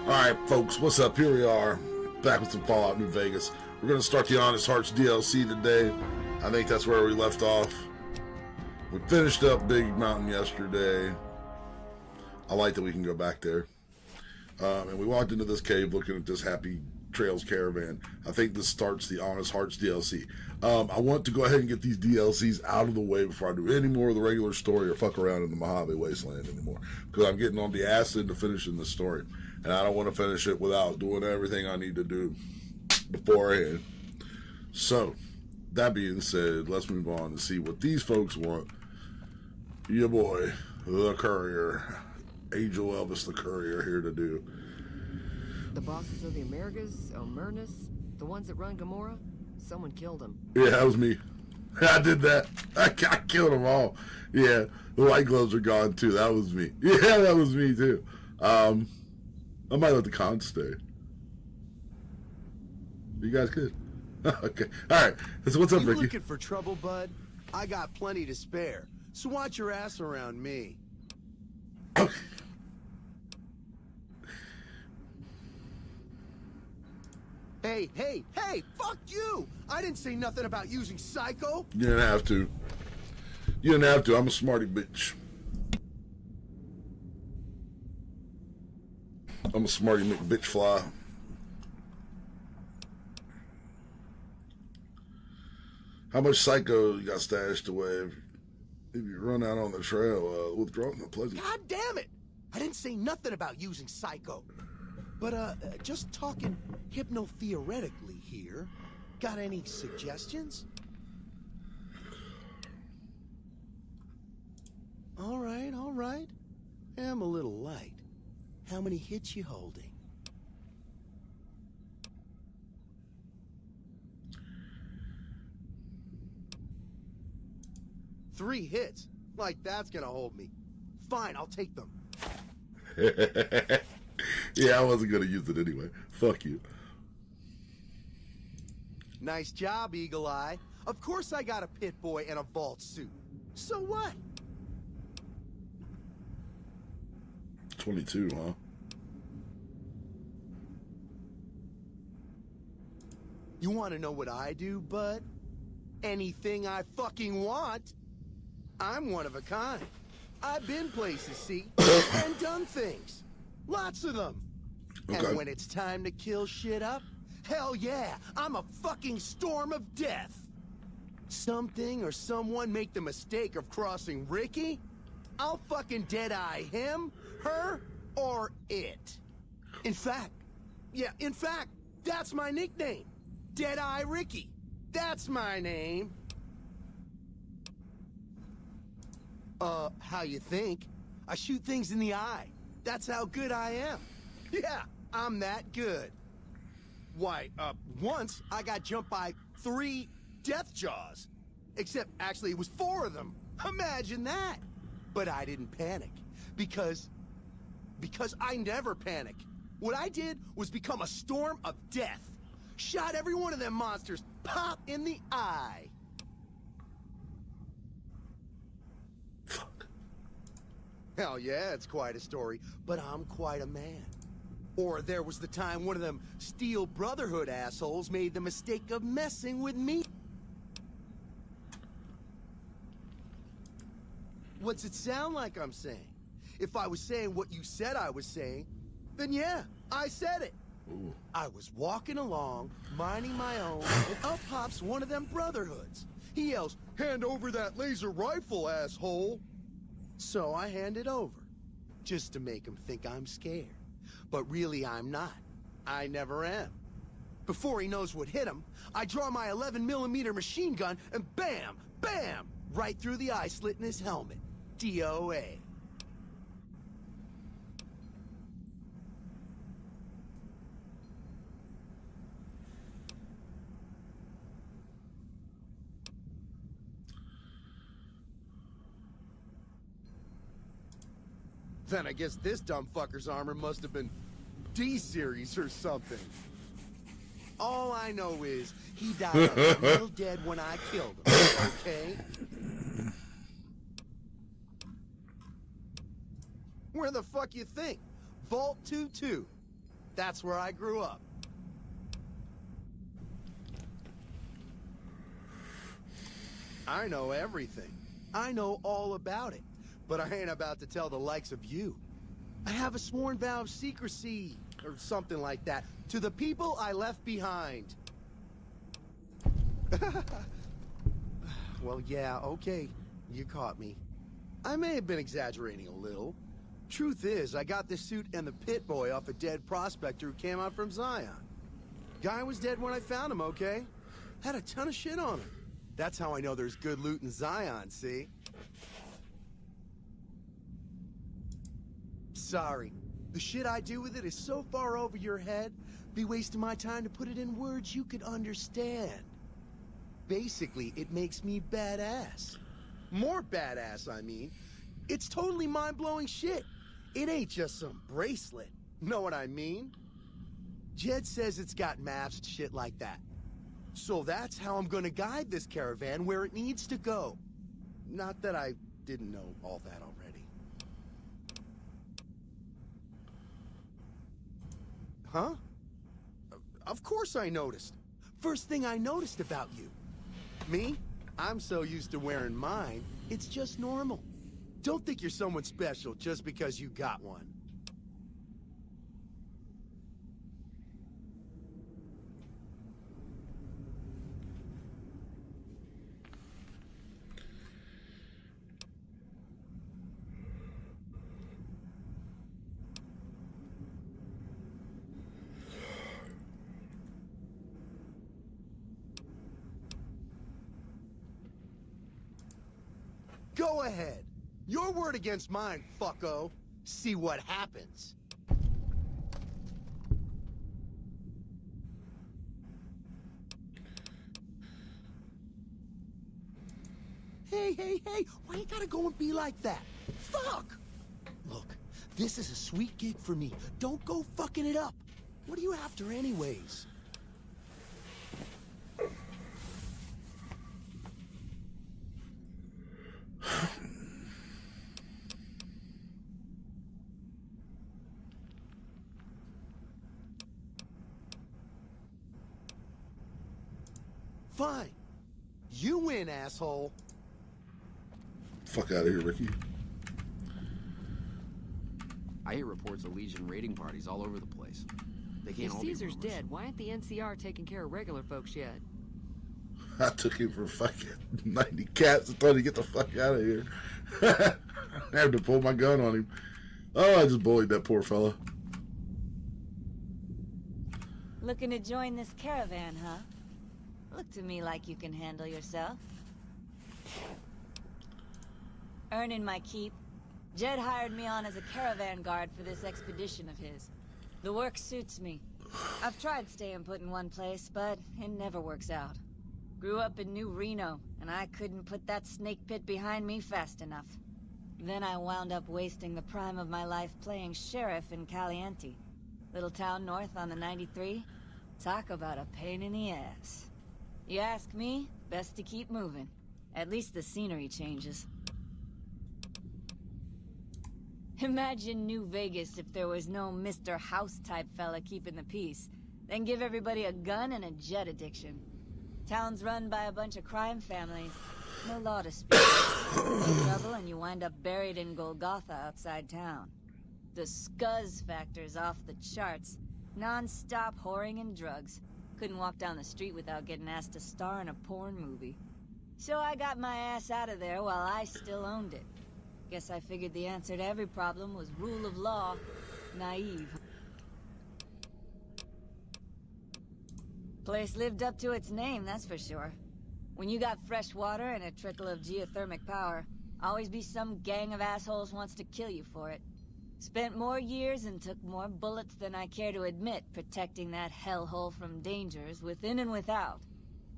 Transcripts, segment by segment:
Alright, folks, what's up? Here we are, back with some Fallout New Vegas. We're going to start the Honest Hearts DLC today. I think that's where we left off. We finished up Big Mountain yesterday. I like that we can go back there. And we walked into this cave looking at this Happy Trails caravan. I think this starts the Honest Hearts DLC. I want to go ahead and get these DLCs out of the way before I do any more of the regular story or fuck around in the Mojave Wasteland anymore. Because I'm getting on the acid to finishing the story. And I don't want to finish it without doing everything I need to do beforehand. So, that being said, let's move on and see what these folks want. Your boy, the Courier, Angel Elvis the Courier, here to do. The bosses of the Americas, Elmernus, the ones that run Gamora, someone killed them. Yeah, that was me. I did that. I killed them all. Yeah, the white gloves are gone too. That was me. Yeah, that was me too. I might let the cons stay. You guys good? Okay. All right. So what's up, You Ricky? looking for trouble, bud? I got plenty to spare. So watch your ass around me. Okay. Hey, fuck you! I didn't say nothing about using Psycho. You didn't have to. You didn't have to. I'm a smarty bitch. I'm a smarty McBitch fly. How much Psycho you got stashed away? If you run out on the trail, withdraw no pleasant. God damn it! I didn't say nothing about using Psycho. But, just talking hypno-theoretically here. Got any suggestions? All right. I'm a little light. How many hits you holding? Three hits? Like that's gonna hold me. Fine, I'll take them. Yeah, I wasn't gonna use it anyway. Fuck you. Nice job, Eagle Eye. Of course I got a pit boy and a vault suit. So what? 22, huh? You want to know what I do, bud? Anything I fucking want. I'm one of a kind. I've been places, see, and done things. Lots of them. Okay. And when it's time to kill shit up, hell yeah, I'm a fucking storm of death. Something or someone make the mistake of crossing Ricky, I'll fucking dead-eye him, her, or it. In fact, that's my nickname. Dead-Eye Ricky. That's my name. How you think? I shoot things in the eye. That's how good I am. Yeah, I'm that good. Why, once I got jumped by 3 death jaws. Except, actually, it was 4 of them. Imagine that. But I didn't panic. Because I never panic. What I did was become a storm of death. Shot every one of them monsters pop in the eye. Fuck. Hell yeah, it's quite a story, but I'm quite a man. Or there was the time one of them Steel Brotherhood assholes made the mistake of messing with me. What's it sound like I'm saying? If I was saying what you said I was saying, then yeah, I said it. Ooh. I was walking along, minding my own, and up pops one of them Brotherhoods. He yells, "Hand over that laser rifle, asshole!" So I hand it over, just to make him think I'm scared. But really I'm not. I never am. Before he knows what hit him, I draw my 11mm machine gun and bam, bam, right through the eye slit in his helmet. DOA. Then I guess this dumb fucker's armor must have been D-series or something. All I know is he died a little dead when I killed him, okay? Where the fuck you think? Vault 2-2. That's where I grew up. I know everything. I know all about it. But I ain't about to tell the likes of you. I have a sworn vow of secrecy, or something like that, to the people I left behind. Well, yeah, okay. You caught me. I may have been exaggerating a little. Truth is, I got this suit and the pit boy off a dead prospector who came out from Zion. Guy was dead when I found him, okay? Had a ton of shit on him. That's how I know there's good loot in Zion, see? Sorry. The shit I do with it is so far over your head, be wasting my time to put it in words you could understand. Basically, it makes me badass. More badass, I mean. It's totally mind-blowing shit. It ain't just some bracelet. Know what I mean? Jed says it's got maps and shit like that. So that's how I'm gonna guide this caravan where it needs to go. Not that I didn't know all that already. Huh? Of course I noticed. First thing I noticed about you. Me? I'm so used to wearing mine, it's just normal. Don't think you're someone special just because you got one. Go ahead. Your word against mine, fucko. See what happens. Hey, why you gotta go and be like that? Fuck! Look, this is a sweet gig for me. Don't go fucking it up. What are you after anyways? Fine. You win, asshole. Fuck out of here, Ricky. I hear reports of Legion raiding parties all over the place. They can't If all be Caesar's rumors. dead, why aren't the NCR taking care of regular folks yet? I took him for fucking 90 cats and told him to get the fuck out of here. I had to pull my gun on him. Oh, I just bullied that poor fella. Looking to join this caravan, huh? Look to me like you can handle yourself. Earning my keep. Jed hired me on as a caravan guard for this expedition of his. The work suits me. I've tried staying put in one place, but it never works out. Grew up in New Reno, and I couldn't put that snake pit behind me fast enough. Then I wound up wasting the prime of my life playing sheriff in Caliente. Little town north on the 93. Talk about a pain in the ass. You ask me, best to keep moving. At least the scenery changes. Imagine New Vegas if there was no Mr. House-type fella keeping the peace. Then give everybody a gun and a jet addiction. Town's run by a bunch of crime families. No law to speak of. No trouble and you wind up buried in Golgotha outside town. The scuzz factor's off the charts. Non-stop whoring and drugs. Couldn't walk down the street without getting asked to star in a porn movie. So I got my ass out of there while I still owned it. Guess I figured the answer to every problem was rule of law. Naive. Place lived up to its name, that's for sure. When you got fresh water and a trickle of geothermic power, always be some gang of assholes wants to kill you for it. Spent more years and took more bullets than I care to admit protecting that hellhole from dangers within and without.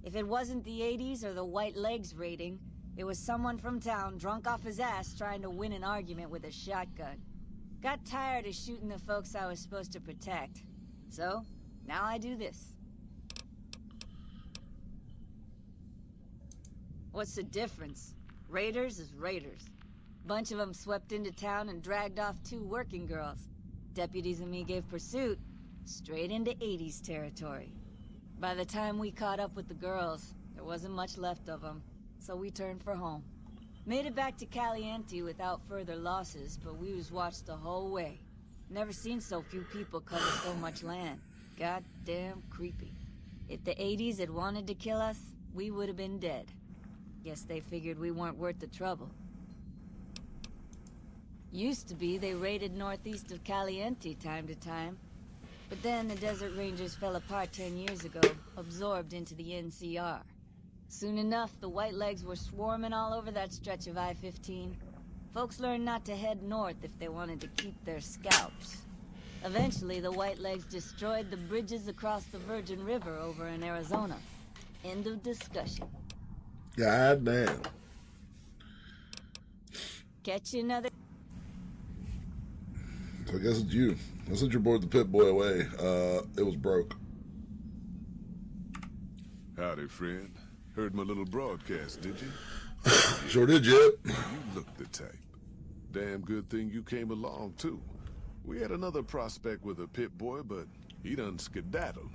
If it wasn't the 80s or the White Legs raiding, it was someone from town drunk off his ass trying to win an argument with a shotgun. Got tired of shooting the folks I was supposed to protect. So, now I do this. What's the difference? Raiders is raiders. Bunch of them swept into town and dragged off 2 working girls. Deputies and me gave pursuit. Straight into 80s territory. By the time we caught up with the girls, there wasn't much left of them, so we turned for home. Made it back to Caliente without further losses, but we was watched the whole way. Never seen so few people cover so much land. Goddamn creepy. If the 80s had wanted to kill us, we would have been dead. Guess they figured we weren't worth the trouble. Used to be they raided northeast of Caliente time to time. But then the Desert Rangers fell apart 10 years ago, absorbed into the NCR. Soon enough, the Whitelegs were swarming all over that stretch of I-15. Folks learned not to head north if they wanted to keep their scalps. Eventually, the Whitelegs destroyed the bridges across the Virgin River over in Arizona. End of discussion. God damn. Catch you another... So I guess it's you. I sent your boy the Pit Boy away. It was broke. Howdy, friend. Heard my little broadcast, did you? Sure did, Jip. You look the type. Damn good thing you came along, too. We had another prospect with a Pit Boy, but he done skedaddled.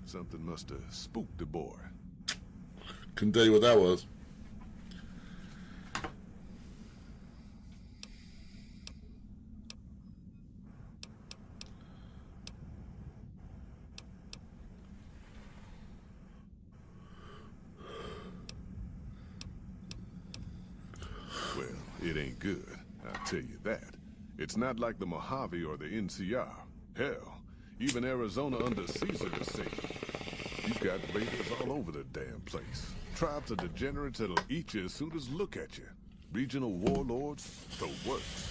Something must have spooked the boy. Couldn't tell you what that was. Well, it ain't good, I'll tell you that. It's not like the Mojave or the NCR. Hell, even Arizona under Caesar is safe. You got raiders all over the damn place. Tribes of degenerates that'll eat you as soon as look at you. Regional warlords, the worst.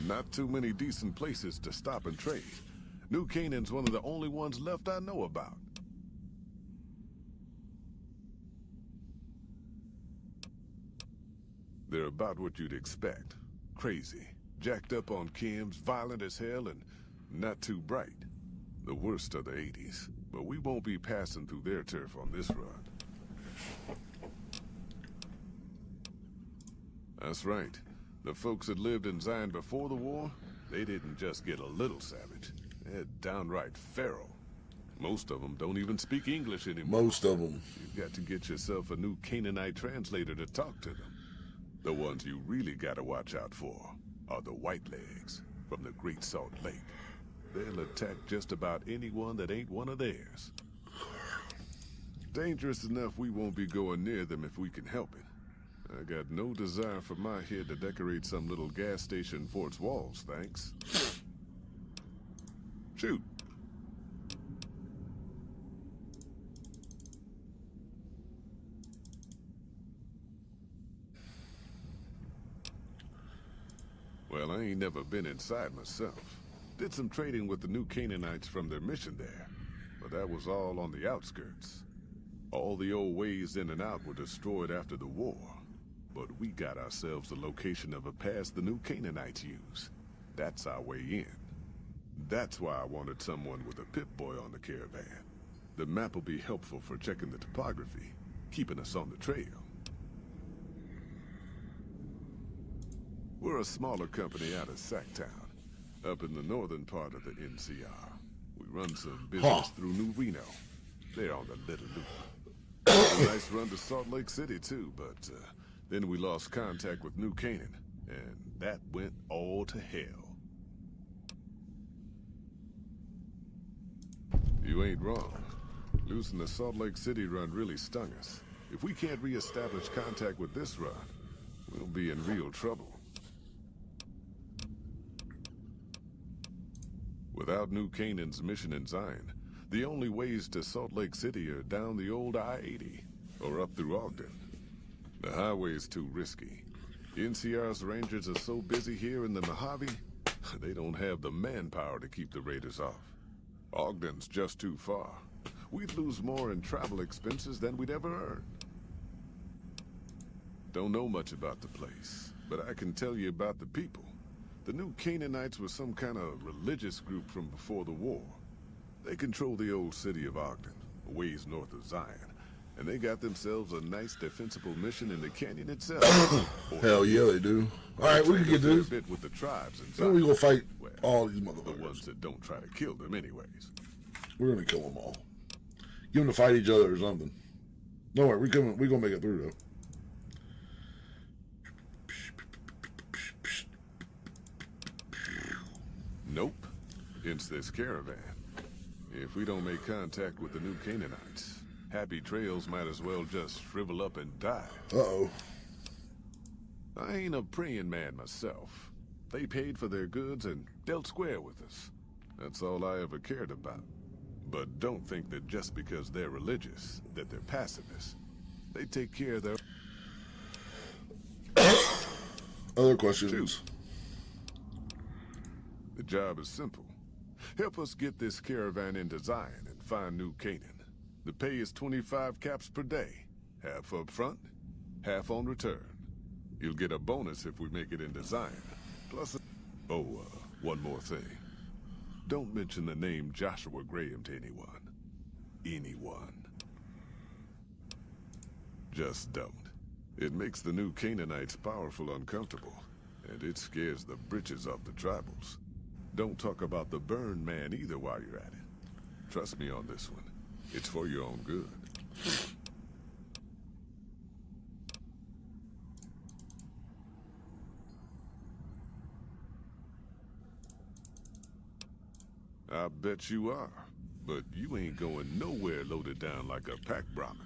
Not too many decent places to stop and trade. New Canaan's one of the only ones left I know about. They're about what you'd expect. Crazy, jacked up on chems, violent as hell, and not too bright. The worst of the 80s, but we won't be passing through their turf on this run. That's right. The folks that lived in Zion before the war, they didn't just get a little savage. They're downright feral. Most of them don't even speak English anymore. Most of them. You've got to get yourself a new Canaanite translator to talk to them. The ones you really gotta watch out for are the Whitelegs from the Great Salt Lake. They'll attack just about anyone that ain't one of theirs. Dangerous enough we won't be going near them if we can help it. I got no desire for my head to decorate some little gas station fort's walls, thanks. Shoot. Well, I ain't never been inside myself. Did some trading with the new Canaanites from their mission there, but that was all on the outskirts. All the old ways in and out were destroyed after the war, but we got ourselves the location of a pass the new Canaanites use. That's our way in. That's why I wanted someone with a Pip-Boy on the caravan. The map will be helpful for checking the topography, keeping us on the trail. We're a smaller company out of Sacktown, up in the northern part of the NCR. We run some business through New Reno. They're on the Little Loop. A nice run to Salt Lake City, too, but then we lost contact with New Canaan, and that went all to hell. You ain't wrong. Losing the Salt Lake City run really stung us. If we can't re-establish contact with this run, we'll be in real trouble. Without New Canaan's mission in Zion, the only ways to Salt Lake City are down the old I-80, or up through Ogden. The highway's too risky. NCR's rangers are so busy here in the Mojave, they don't have the manpower to keep the raiders off. Ogden's just too far. We'd lose more in travel expenses than we'd ever earn. Don't know much about the place, but I can tell you about the people. The new Canaanites were some kind of religious group from before the war. They control the old city of Ogden, a ways north of Zion, and they got themselves a nice defensible mission in the canyon itself. Hell yeah, they do. All right, we can get this. Bit with the tribes and Then we gonna fight well, all these the motherfuckers. ones that don't try to kill them anyways. We're gonna kill them all. Give them to fight each other or something. No worry, we gonna make it through though. Nope. It's this caravan. If we don't make contact with the new Canaanites, Happy Trails might as well just shrivel up and die. Uh-oh. I ain't a praying man myself. They paid for their goods and dealt square with us. That's all I ever cared about. But don't think that just because they're religious, that they're pacifists. They take care of their... Other questions? The job is simple. Help us get this caravan into Zion and find New Canaan. The pay is 25 caps per day. Half up front, half on return. You'll get a bonus if we make it into Zion. Plus, one more thing. Don't mention the name Joshua Graham to anyone. Anyone. Just don't. It makes the new Canaanites powerful uncomfortable, and it scares the britches off the tribals. Don't talk about the burn man either while you're at it. Trust me on this one. It's for your own good. I bet you are, but you ain't going nowhere loaded down like a pack Brahmin.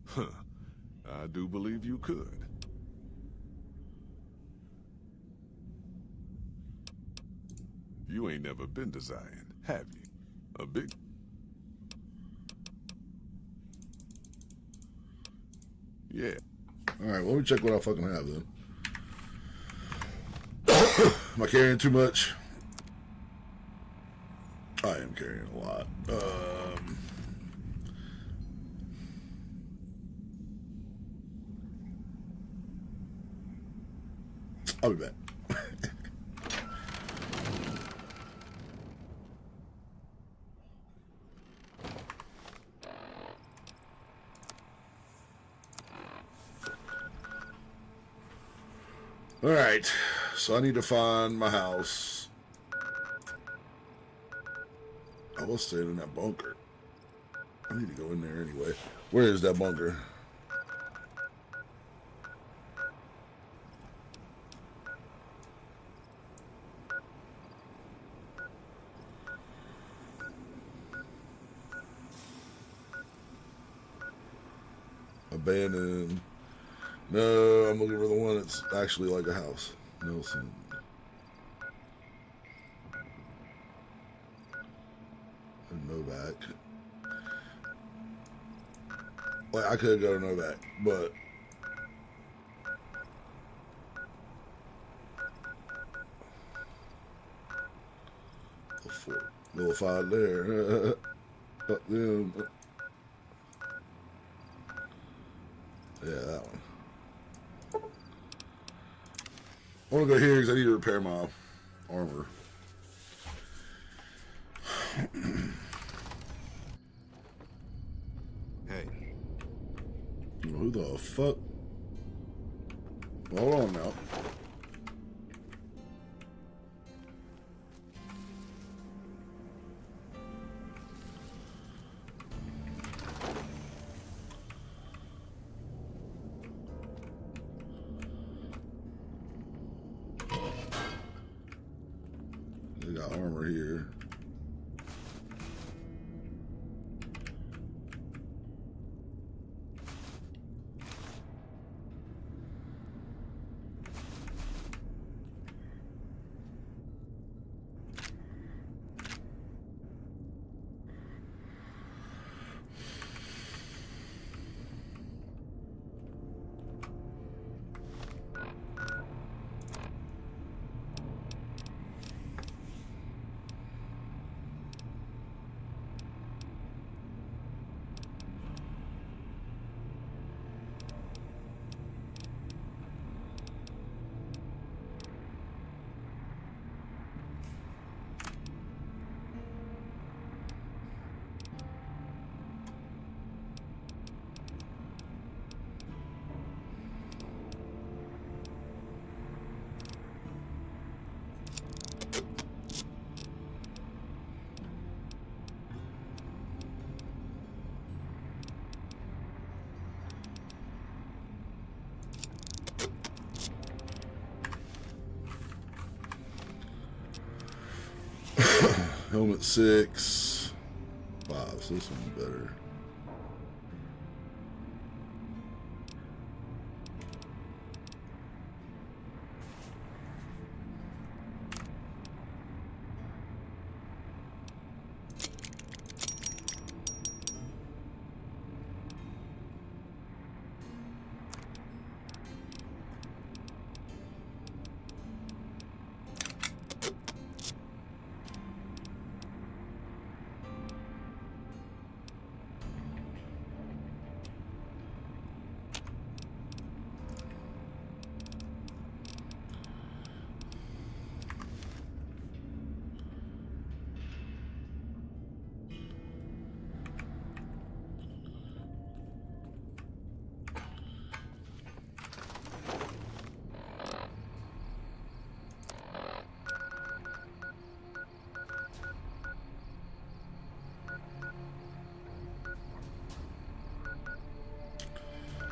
Huh. I do believe you could. You ain't never been to Zion, have you? A big... Yeah. Alright, well, let me check what I fucking have then. Am I carrying too much? I am carrying a lot. I'll be back. All right, so I need to find my house. I was staying in that bunker. I need to go in there anyway. Where is that bunker? Abandoned. No, I'm looking for the one that's actually like a house. Nelson. Novak. Like, I could go to Novak, but nullified there. Fuck them. Yeah, that one. I want to go here because I need to repair my armor. Hey. Who the fuck? Hold on now. They got armor here. Helmet 6. 5, so this one's better.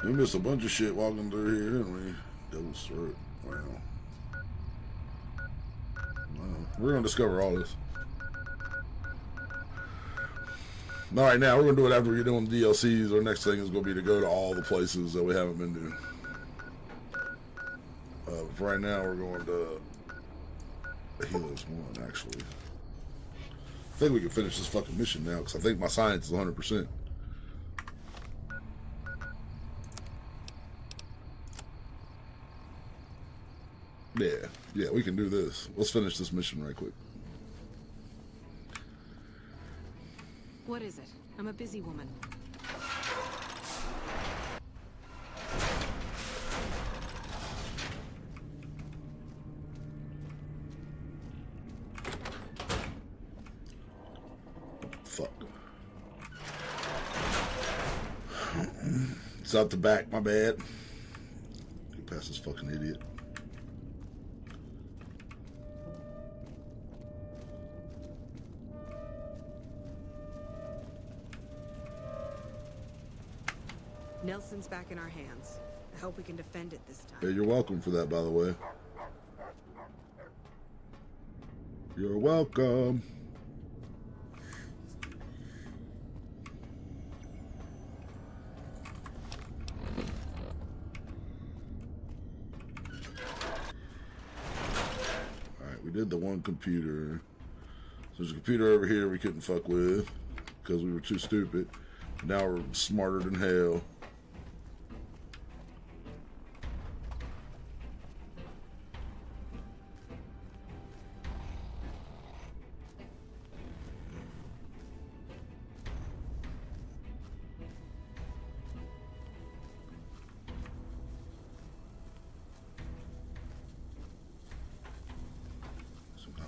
We missed a bunch of shit walking through here, didn't we? Devil's Throat. Wow. We're gonna discover all this. Alright, now we're gonna do it after we're doing the DLCs. Our next thing is gonna be to go to all the places that we haven't been to. For right now, we're going to Helios 1, actually. I think we can finish this fucking mission now, because I think my science is 100%. Yeah, we can do this. Let's finish this mission right quick. What is it? I'm a busy woman. Fuck. It's out the back, my bad. Get past this fucking idiot. Nelson's back in our hands. I hope we can defend it this time. Yeah, you're welcome for that, by the way. You're welcome. Alright, we did the one computer. So there's a computer over here we couldn't fuck with because we were too stupid. Now we're smarter than hell.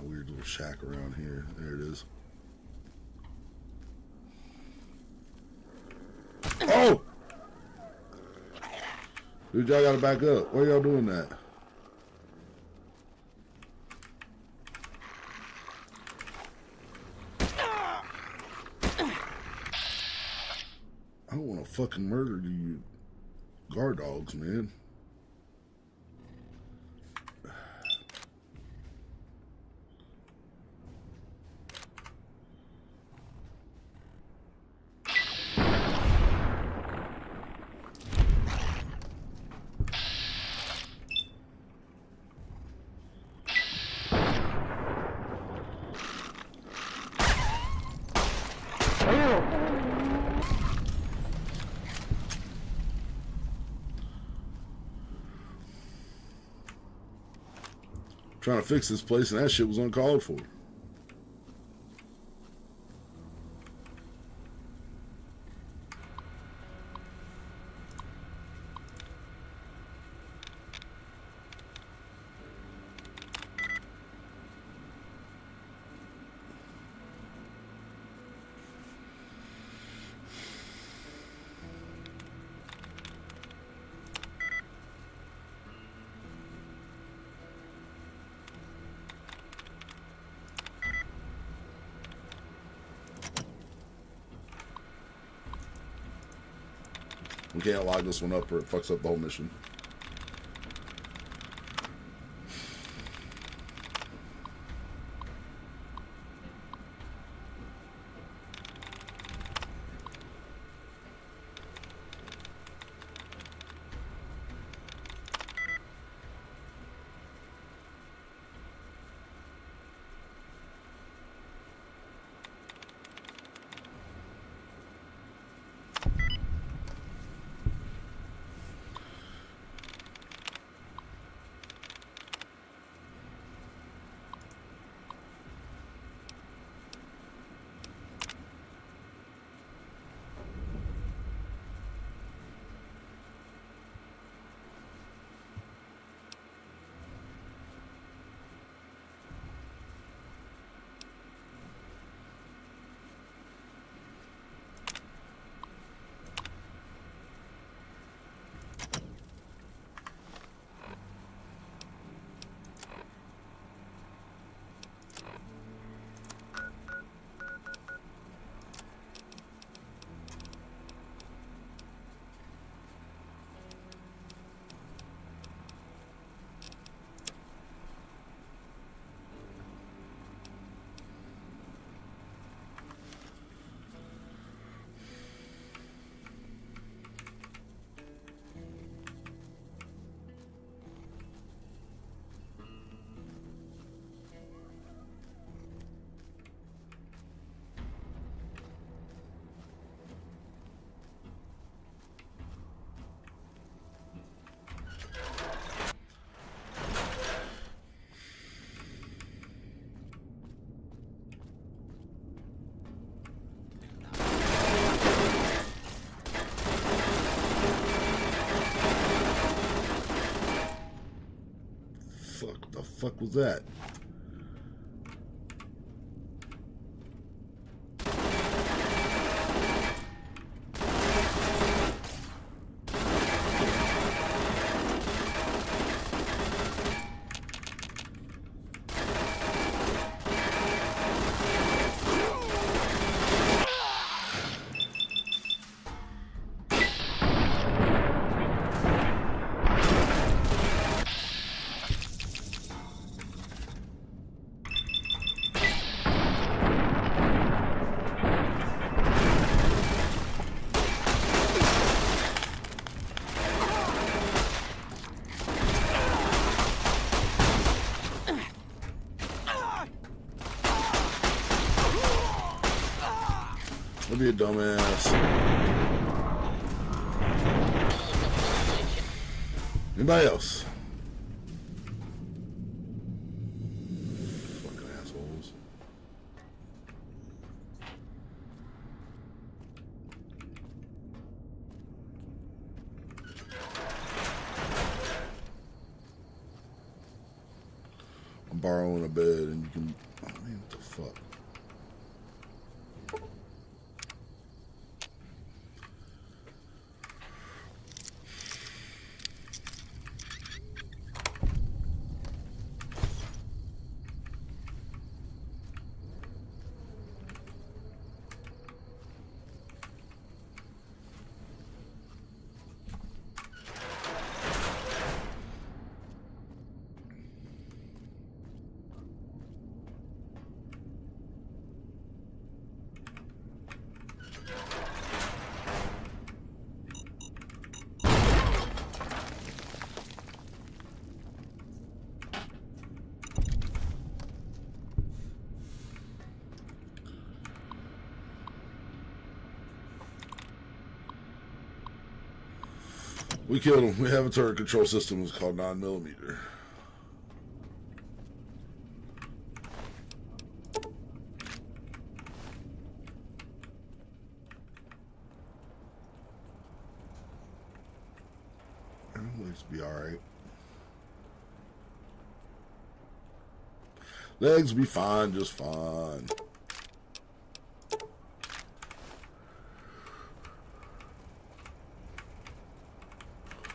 Weird little shack around here. There it is. Oh! Dude, y'all gotta back up. Why y'all doing that? I don't want to fucking murder you guard dogs, man. Trying to fix this place, and that shit was uncalled for. We can't log this one up or it fucks up the whole mission. fuck was that? Don't be a dumbass. Anybody else? Fucking assholes. I'm borrowing a bed and you can... Oh man, what the fuck? We killed him. We have a turret control system. It's called 9mm. Legs be alright. Legs be fine, just fine.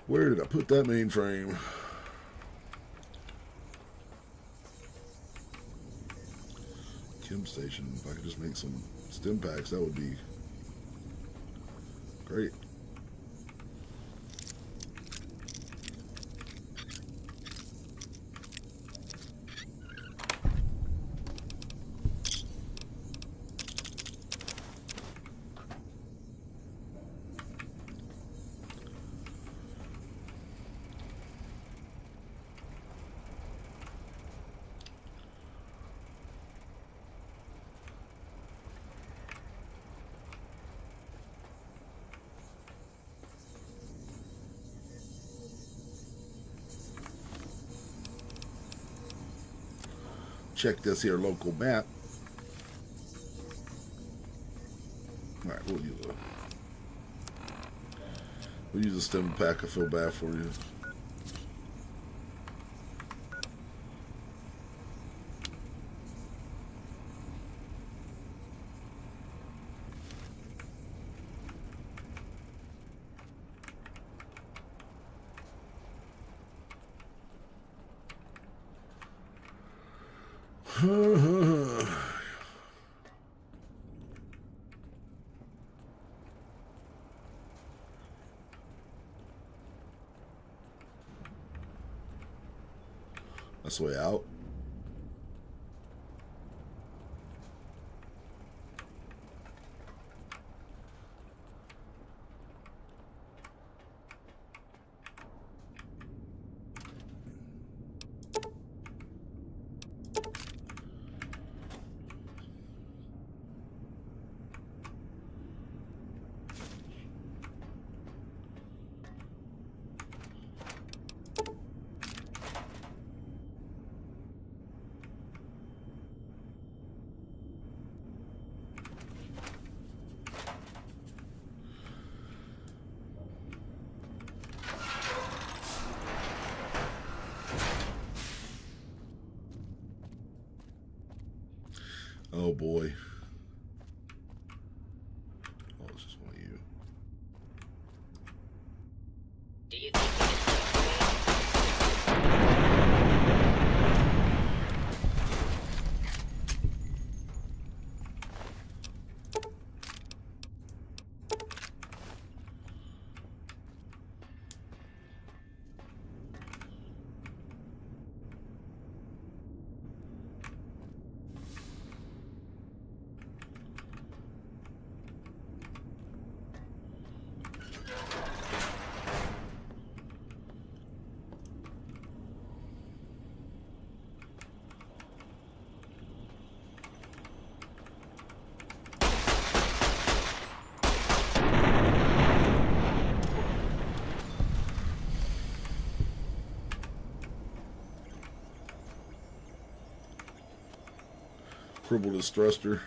Where did I put that mainframe? Chem station. If I could just make some stim packs, that would be great. Check this here local map. Alright, we'll use a stim pack. I feel bad for you. That's the way out. Oh boy. Oh, it's just one of you. Do you think you can Crippled his thruster.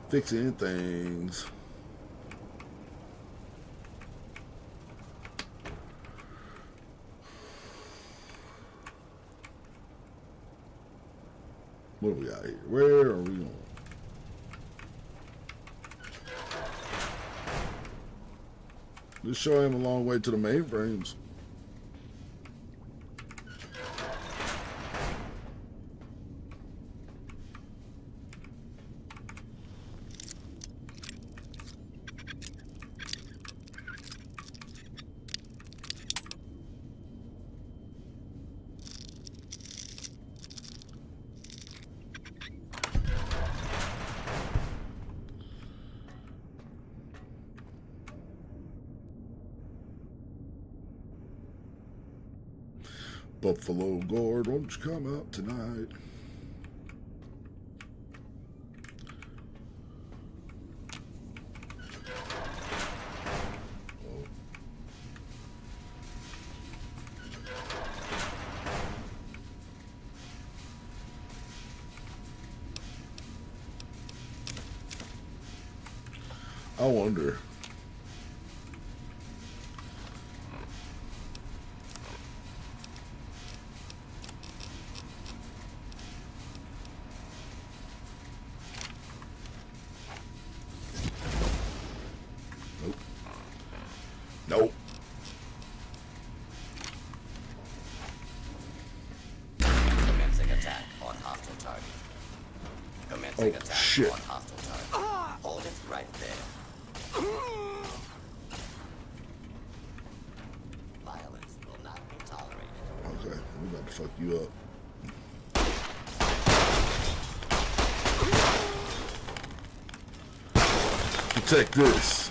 Fixing things. What do we got here? Where are we going? Just show him a long way to the mainframes. Buffalo Gord, won't you come out tonight? I wonder. Nope. commencing attack on hostile target? Commencing Oh, attack shit. on hostile target. Hold it right there. Violence will not be tolerated. Okay, we about to fuck you up. Protect this.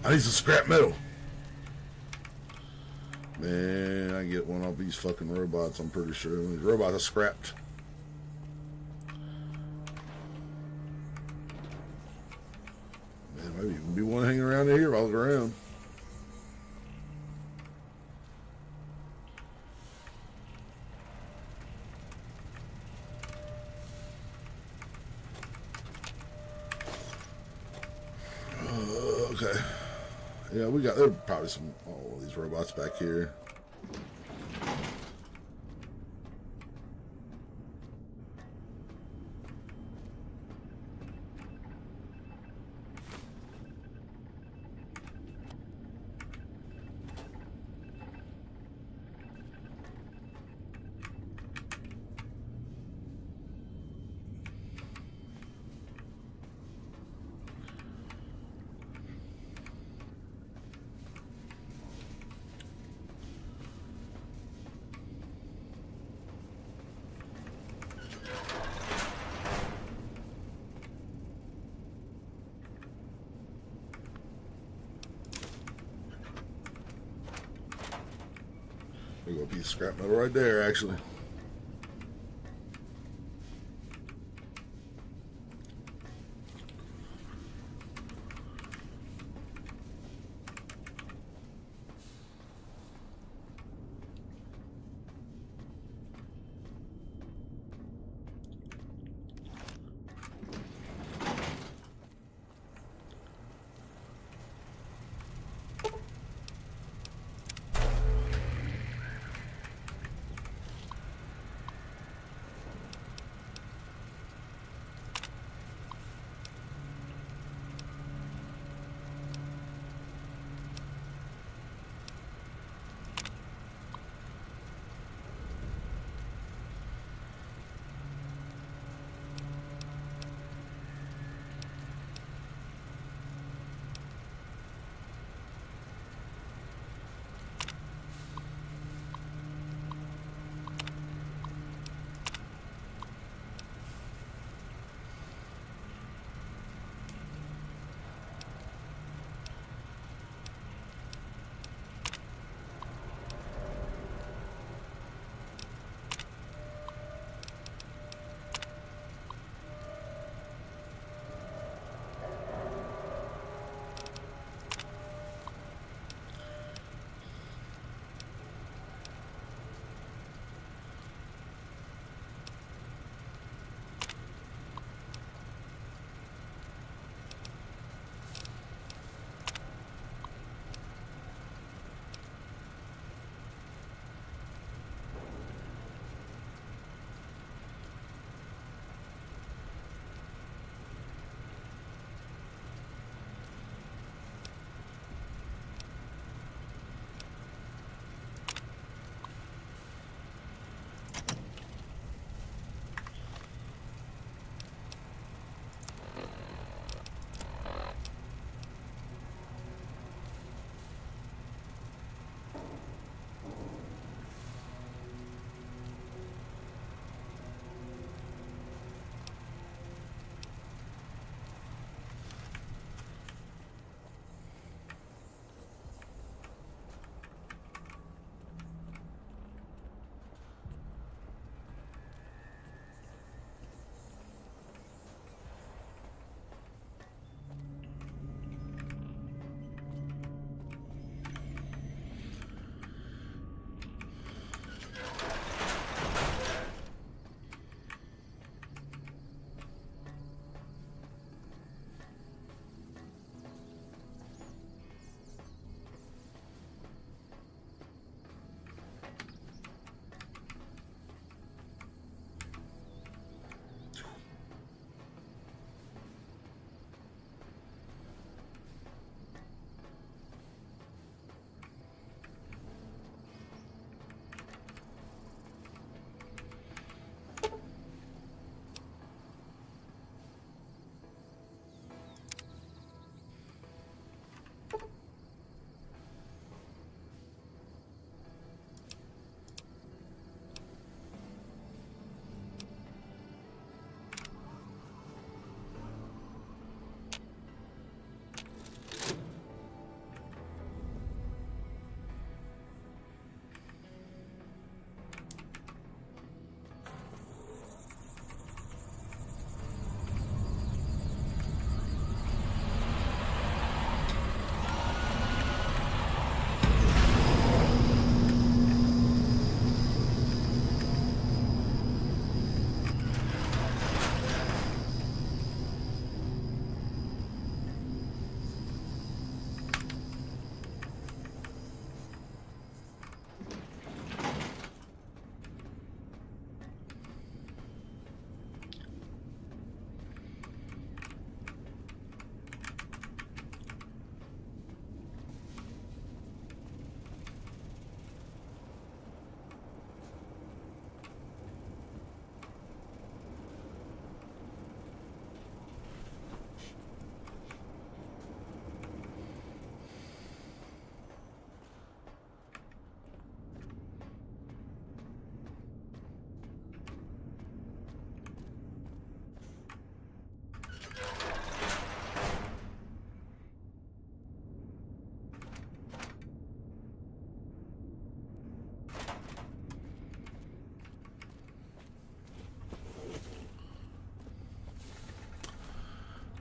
I need some scrap metal. Man, I get one off these fucking robots, I'm pretty sure. These robots are scrapped. Man, maybe even be one hanging around here while I was around. Yeah, we got, there are probably some, oh, these robots back here. There go a piece of scrap metal right there, actually.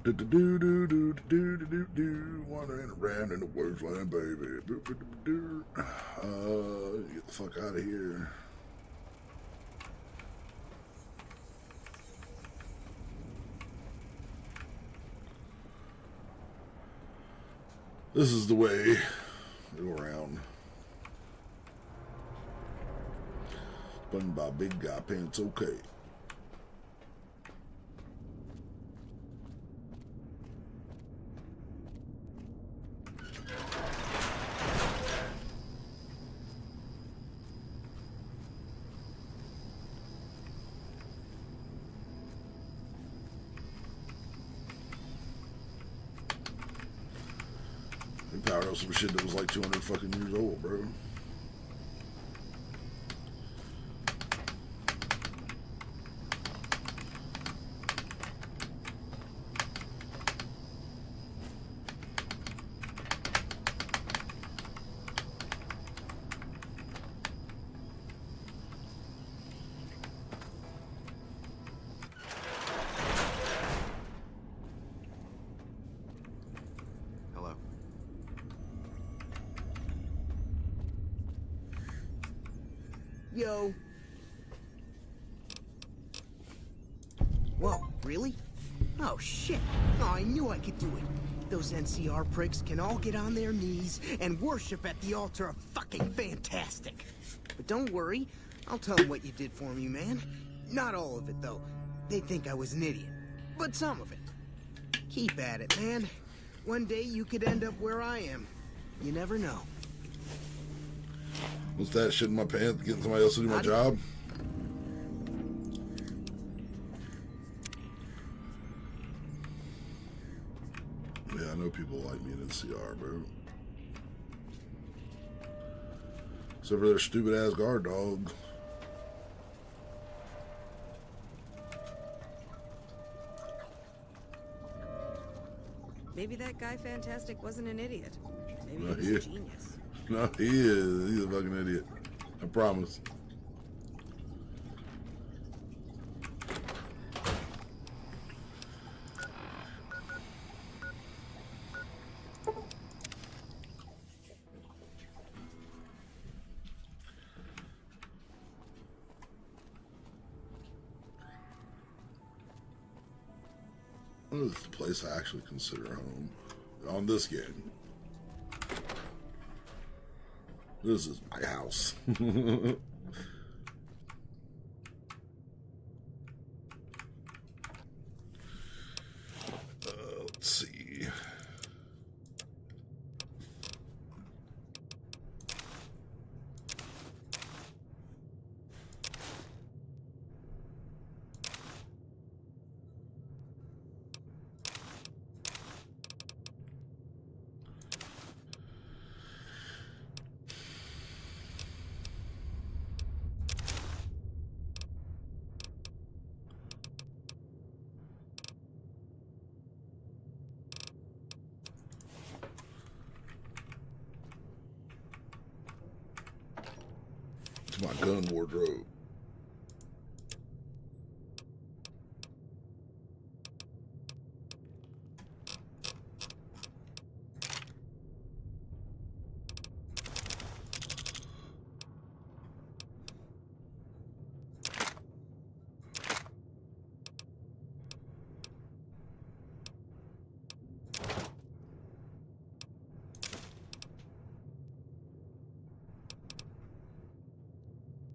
Do do do do do do do do do. Wandering around in the wasteland, baby. Do, do, do, do. Get the fuck out of here. This is the way to go around. SpongeBob Big Guy Pants, okay. They powered up some shit that was like 200 fucking years old, bro. Hello. Yo. Whoa, really? Oh, shit. Oh, I knew I could do it. Those NCR pricks can all get on their knees and worship at the altar of fucking fantastic. But don't worry, I'll tell them what you did for me, man. Not all of it, though. They think I was an idiot. But some of it. Keep at it, man. One day you could end up where I am. You never know. Was that shit in my pants? Getting somebody else to do my job? Yeah, I know people like me in NCR, bro. Except for their stupid ass guard dogs. Maybe that guy Fantastic wasn't an idiot. Maybe No, he was he a is. genius. No, he is. He's a fucking idiot. I promise. This is the place I actually consider home on this game. This is my house. Let's see. To my gun wardrobe.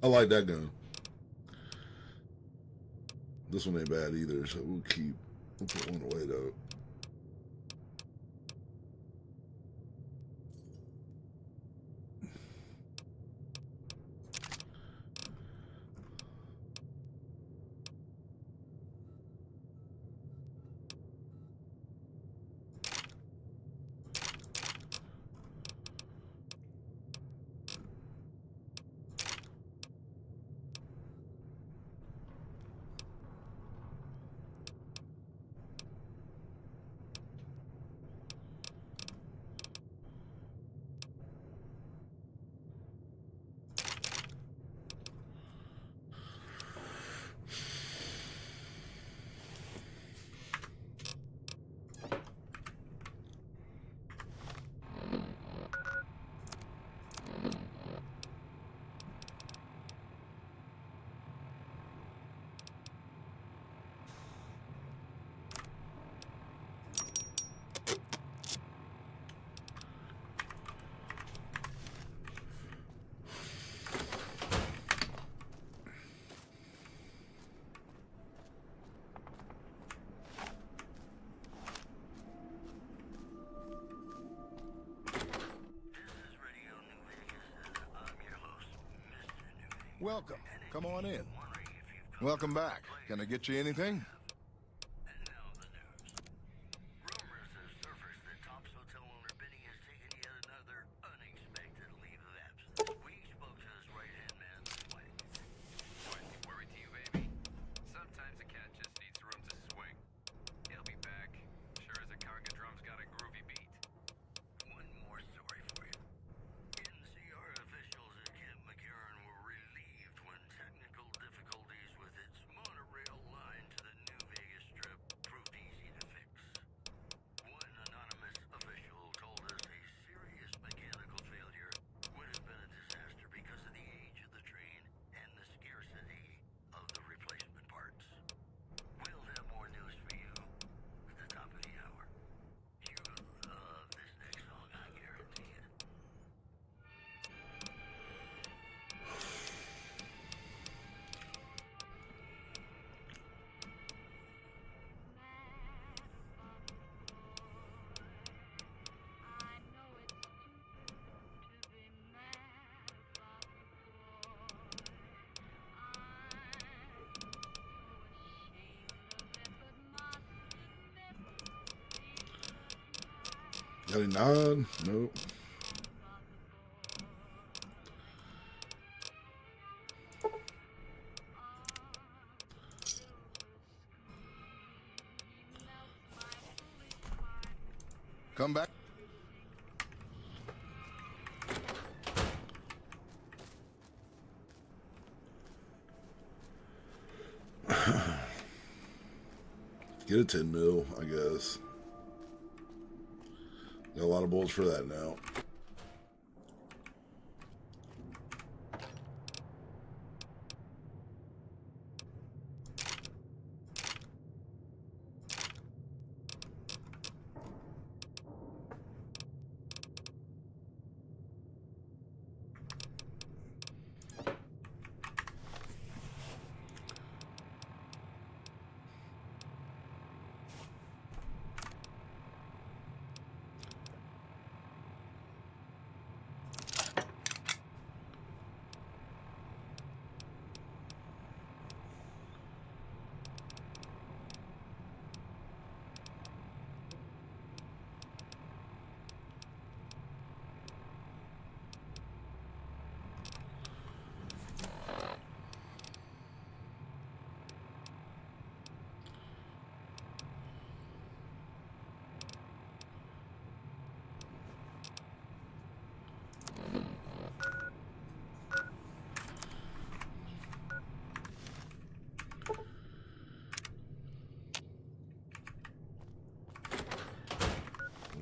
I like that gun. This one ain't bad either, so we'll put one away though. Welcome. Come on in. Welcome back. Can I get you anything? Got a nod? Nope. Come back. Get a 10 mil, I guess. Got a lot of bullets for that now.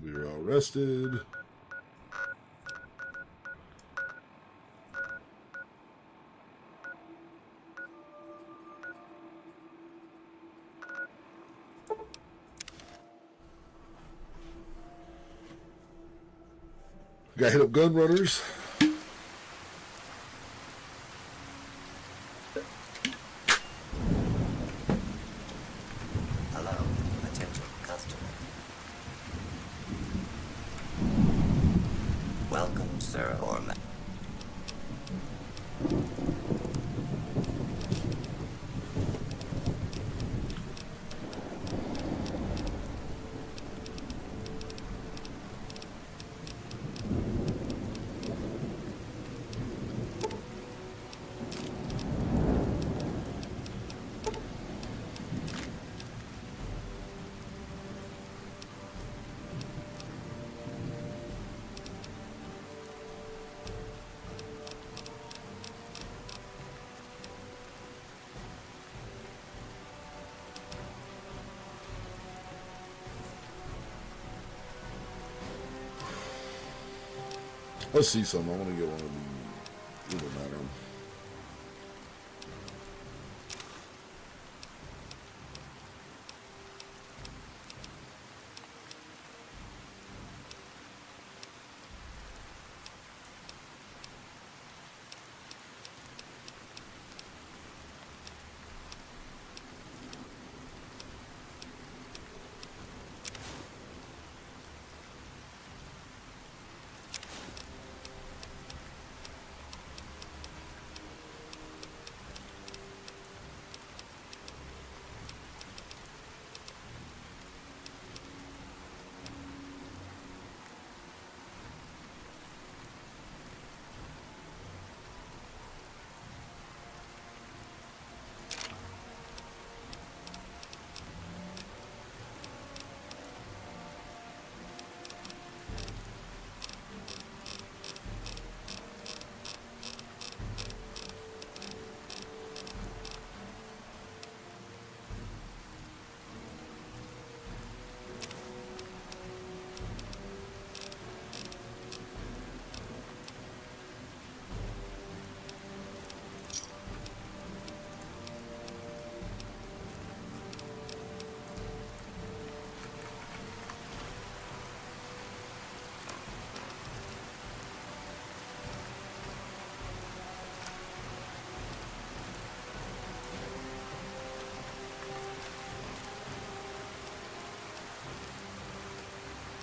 We were all rested. Got hit up gun runners. Hello, potential customer. Welcome, sir or ma'am. Let's see some. I want to get one of the. It don't matter.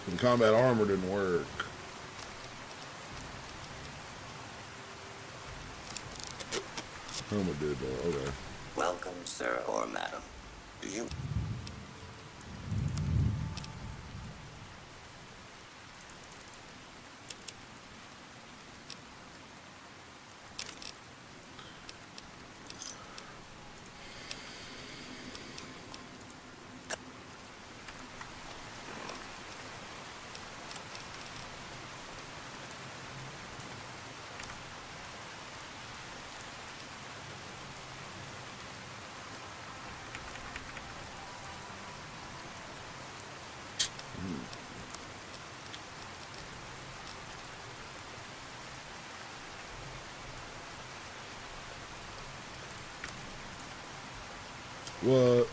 The combat armor didn't work. Helmet did though, okay. Welcome, sir or madam. Do you... What?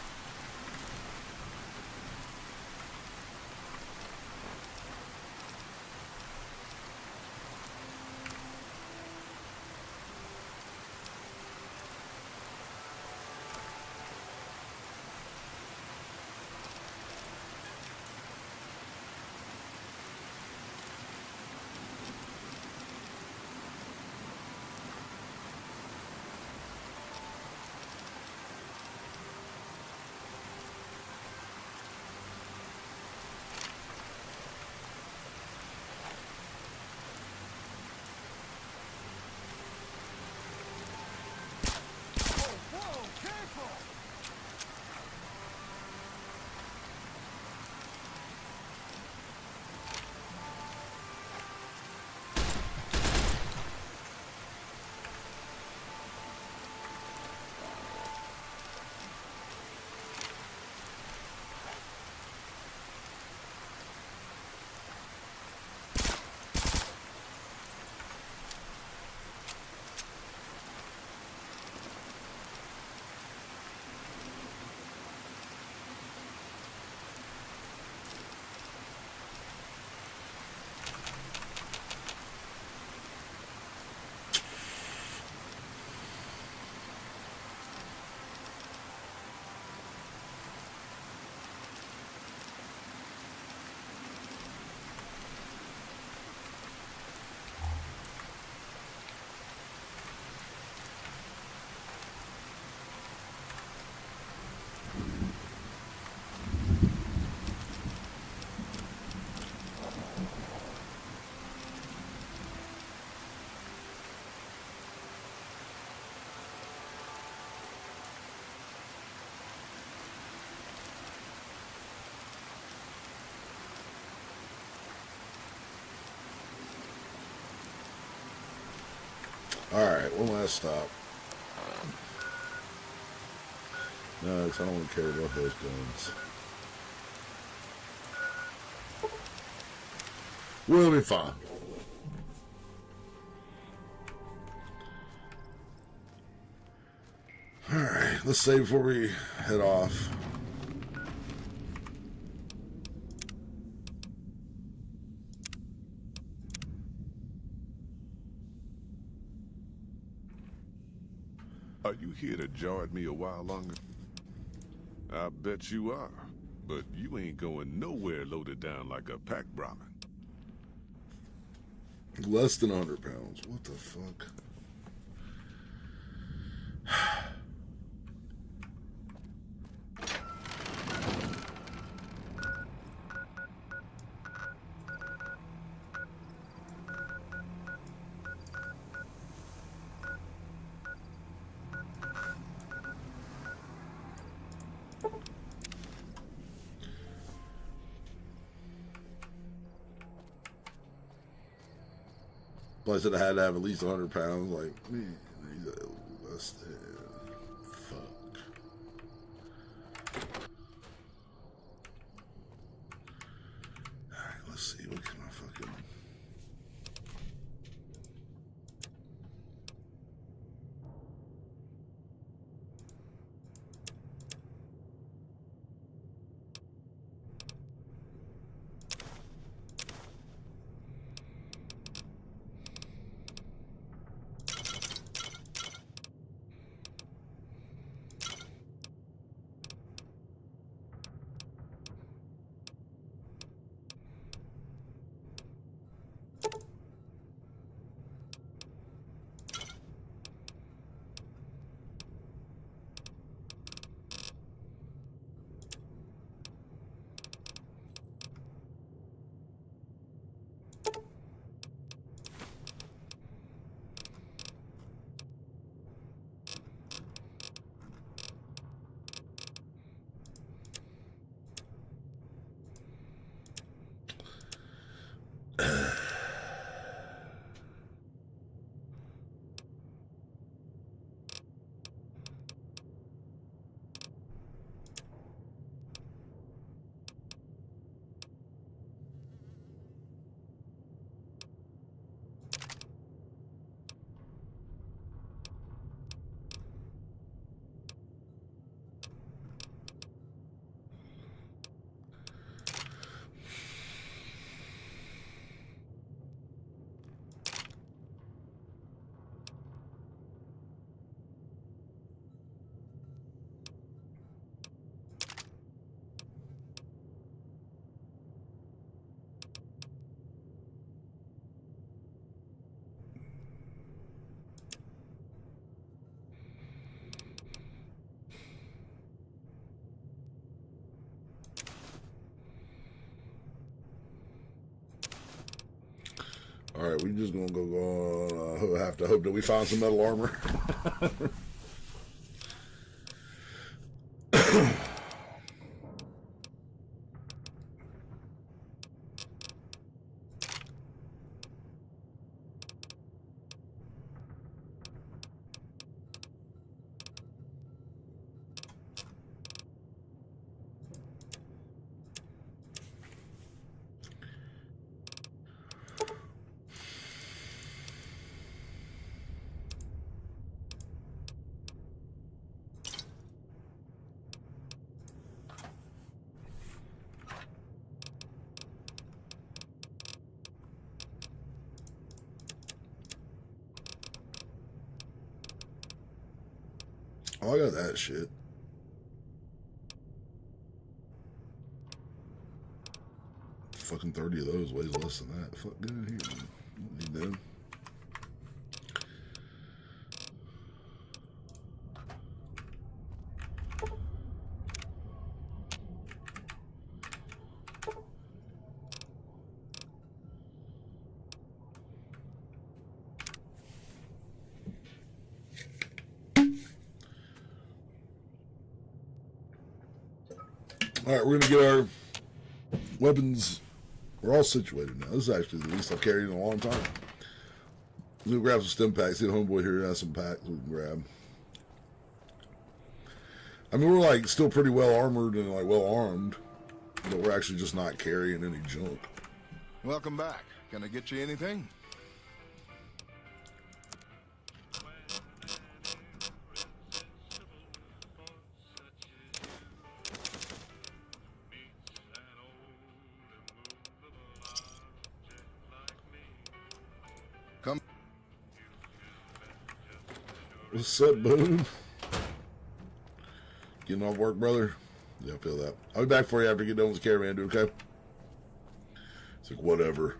Alright, one last stop. No, 'cause I don't want to care about those guns. We'll be fine. Alright, let's save before we head off. Are you here to jar at me a while longer? I bet you are. But you ain't going nowhere loaded down like a pack Brahmin. Less than 100 pounds. What the fuck? Plus, I had to have at least 100 pounds. Like, man, less than. Fuck. Alright, let's see. What can I fucking. Alright, we just gonna go have to hope that we find some metal armor. Oh, I got that shit. Fucking 30 of those weighs less than that. Fuck, get in here, man. Don't need them. All right, we're gonna get our weapons. We're all situated now. This is actually the least I've carried in a long time. We're gonna grab some stim packs. See, the homeboy here has some packs we can grab. I mean, we're like still pretty well armored and like well armed, but we're actually just not carrying any junk. Welcome back. Can I get you anything? Come. What's up, Boone? Getting off work, brother? Yeah, I feel that. I'll be back for you after you get done with the caravan, dude, okay? It's like, whatever.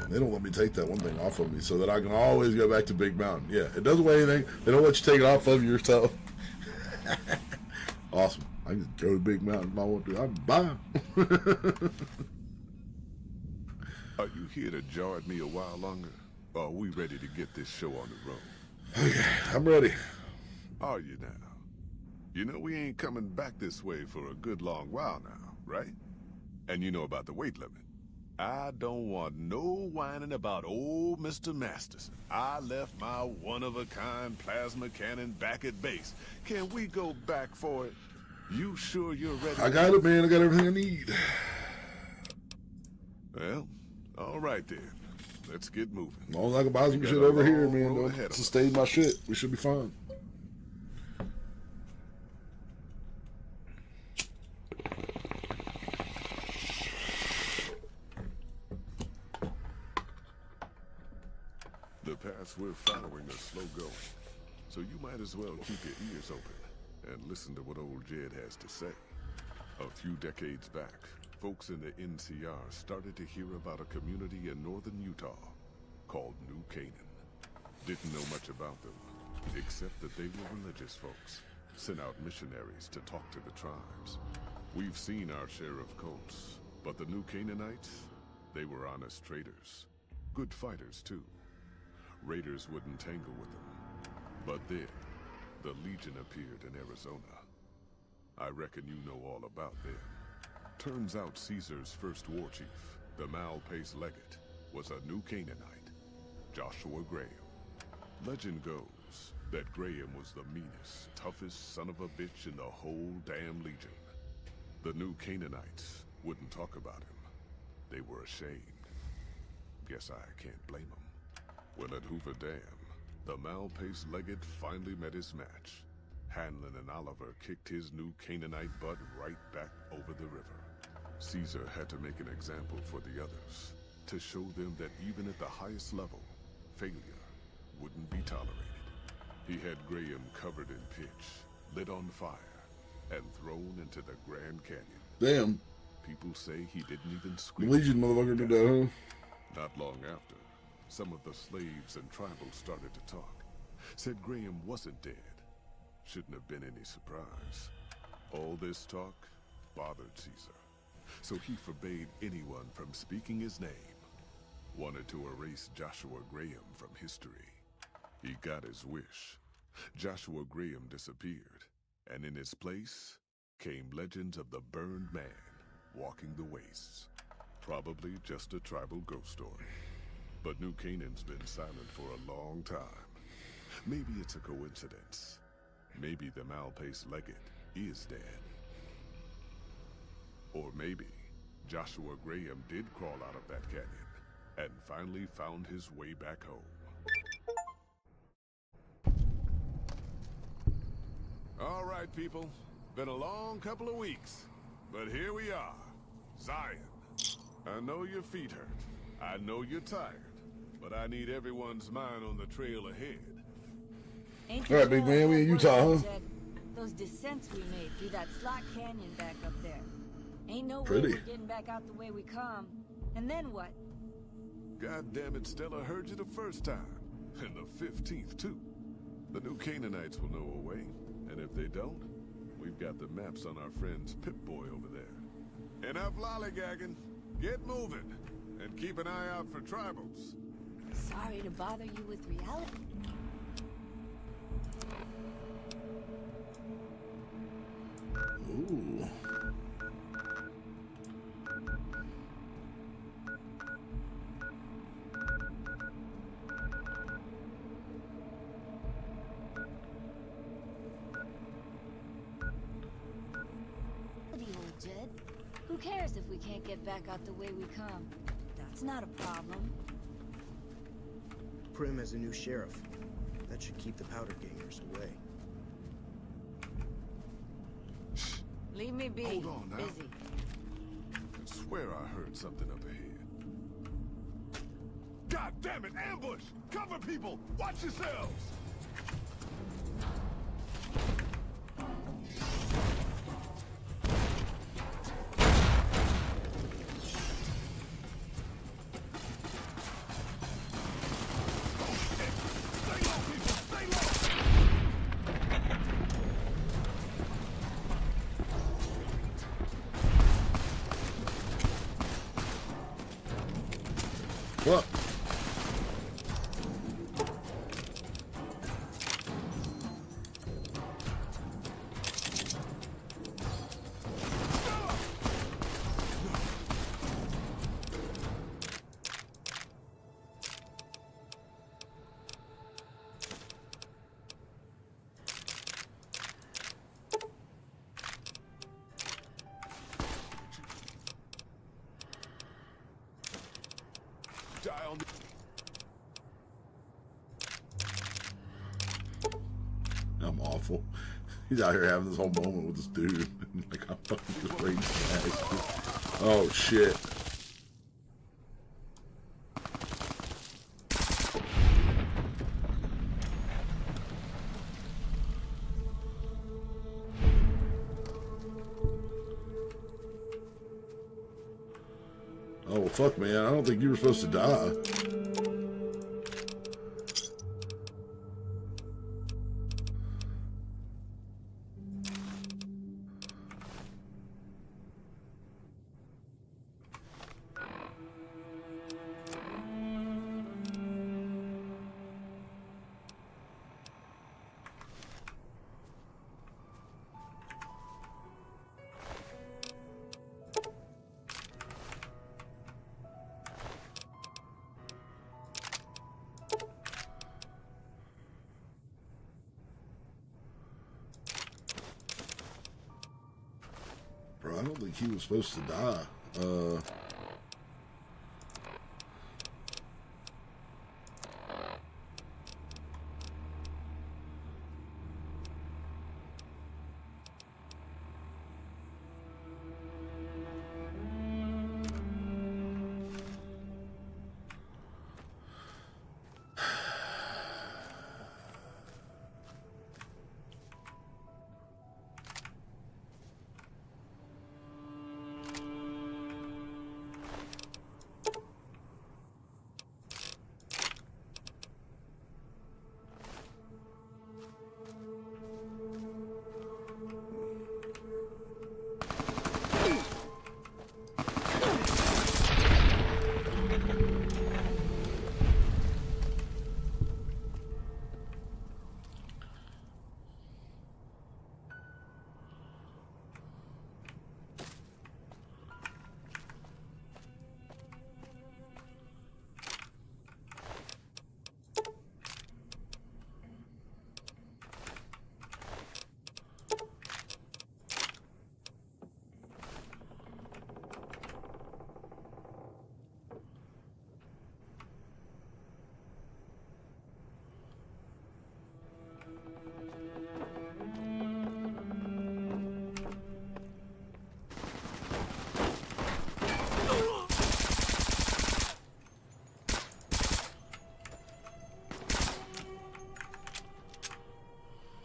They don't let me take that one thing off of me so that I can always go back to Big Mountain. Yeah, it doesn't weigh anything. They don't let you take it off of yourself. Awesome. I can go to Big Mountain if I want to. I can buy them. Are you here to jar at me a while longer? Or are we ready to get this show on the road? Okay, I'm ready. Are you now? You know we ain't coming back this way for a good long while now, right? And you know about the weight limit. I don't want no whining about old Mr. Masterson. I left my one-of-a-kind plasma cannon back at base. Can we go back for it? You sure you're ready? I got it, man. I got everything I need. Well, all right then. Let's get moving. As long as I can buy some We shit got a over here, long man. road Don't ahead of us. sustain my shit. We should be fine. The paths we're following are slow going, so you might as well keep your ears open and listen to what old Jed has to say. A few decades back, folks in the NCR started to hear about a community in northern Utah called New Canaan. Didn't know much about them, except that they were religious folks, sent out missionaries to talk to the tribes. We've seen our share of cults, but the New Canaanites, they were honest traders. Good fighters, too. Raiders wouldn't tangle with them. But then, the Legion appeared in Arizona. I reckon you know all about them. Turns out Caesar's first war chief, the Malpais Legate, was a New Canaanite, Joshua Graham. Legend goes that Graham was the meanest, toughest son of a bitch in the whole damn Legion. The New Canaanites wouldn't talk about him. They were ashamed. Guess I can't blame them. Well, at Hoover Dam, the Malpais Legate finally met his match. Hanlon and Oliver kicked his New Canaanite butt right back over the river. Caesar had to make an example for the others. to show them that even at the highest level, failure wouldn't be tolerated. He had Graham covered in pitch, lit on fire, and thrown into the Grand Canyon. Damn. People say he didn't even scream. Legion motherfucker did that, huh? Not long after, some of the slaves and tribals started to talk. Said Graham wasn't dead. Shouldn't have been any surprise. All this talk bothered Caesar, so he forbade anyone from speaking his name. Wanted to erase Joshua Graham from history. He got his wish. Joshua Graham disappeared, and in his place came legends of the Burned Man walking the wastes. Probably just a tribal ghost story. But New Canaan's been silent for a long time. Maybe it's a coincidence. Maybe the Malpace Legate is dead. Or maybe Joshua Graham did crawl out of that canyon and finally found his way back home. All right, people. Been a long couple of weeks, but here we are. Zion. I know your feet hurt. I know you're tired, but I need everyone's mind on the trail ahead. Ain't All right, you big sure man, we in about Utah, what, huh? Jed? Those descents we made through that slot canyon back up there. Ain't no Pretty. way we're getting back out the way we come. And then what? God damn it, Stella heard you the first time. And the 15th, too. The new Canaanites will know a way. And if they don't, we've got the maps on our friend's Pip-Boy over there. Enough lollygagging. Get moving. And keep an eye out for tribals. Sorry to bother you with reality. Ooh. Old Jed. Who cares if we can't get back out the way we come? That's not a problem. Prim has a new sheriff. That should keep the powder gangers away. Leave me be. Hold on now. Busy. I swear I heard something up ahead. God damn it! Ambush! Cover people! Watch yourselves! What? Dial. I'm awful. He's out here having this whole moment with this dude. Like, I'm fucking just ready to smash. Oh, shit. Oh, well, fuck, man. I don't think you were supposed to die. Bro, I don't think he was supposed to die.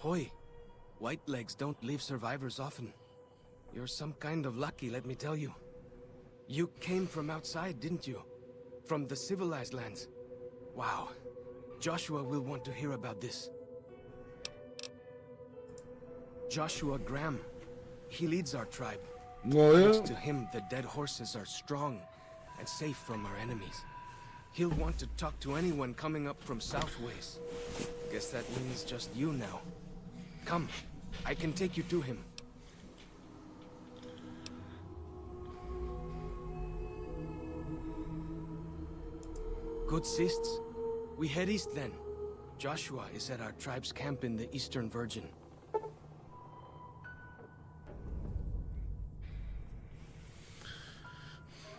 Ahoy. Whitelegs don't leave survivors often. You're some kind of lucky, let me tell you. You came from outside, didn't you? From the civilized lands. Wow. Joshua will want to hear about this. Joshua Graham. He leads our tribe. Oh, yeah? Thanks to him, the dead horses are strong and safe from our enemies. He'll want to talk to anyone coming up from Southways. Guess that means just you now. Come, I can take you to him. Good sists. We head east then. Joshua is at our tribe's camp in the Eastern Virgin.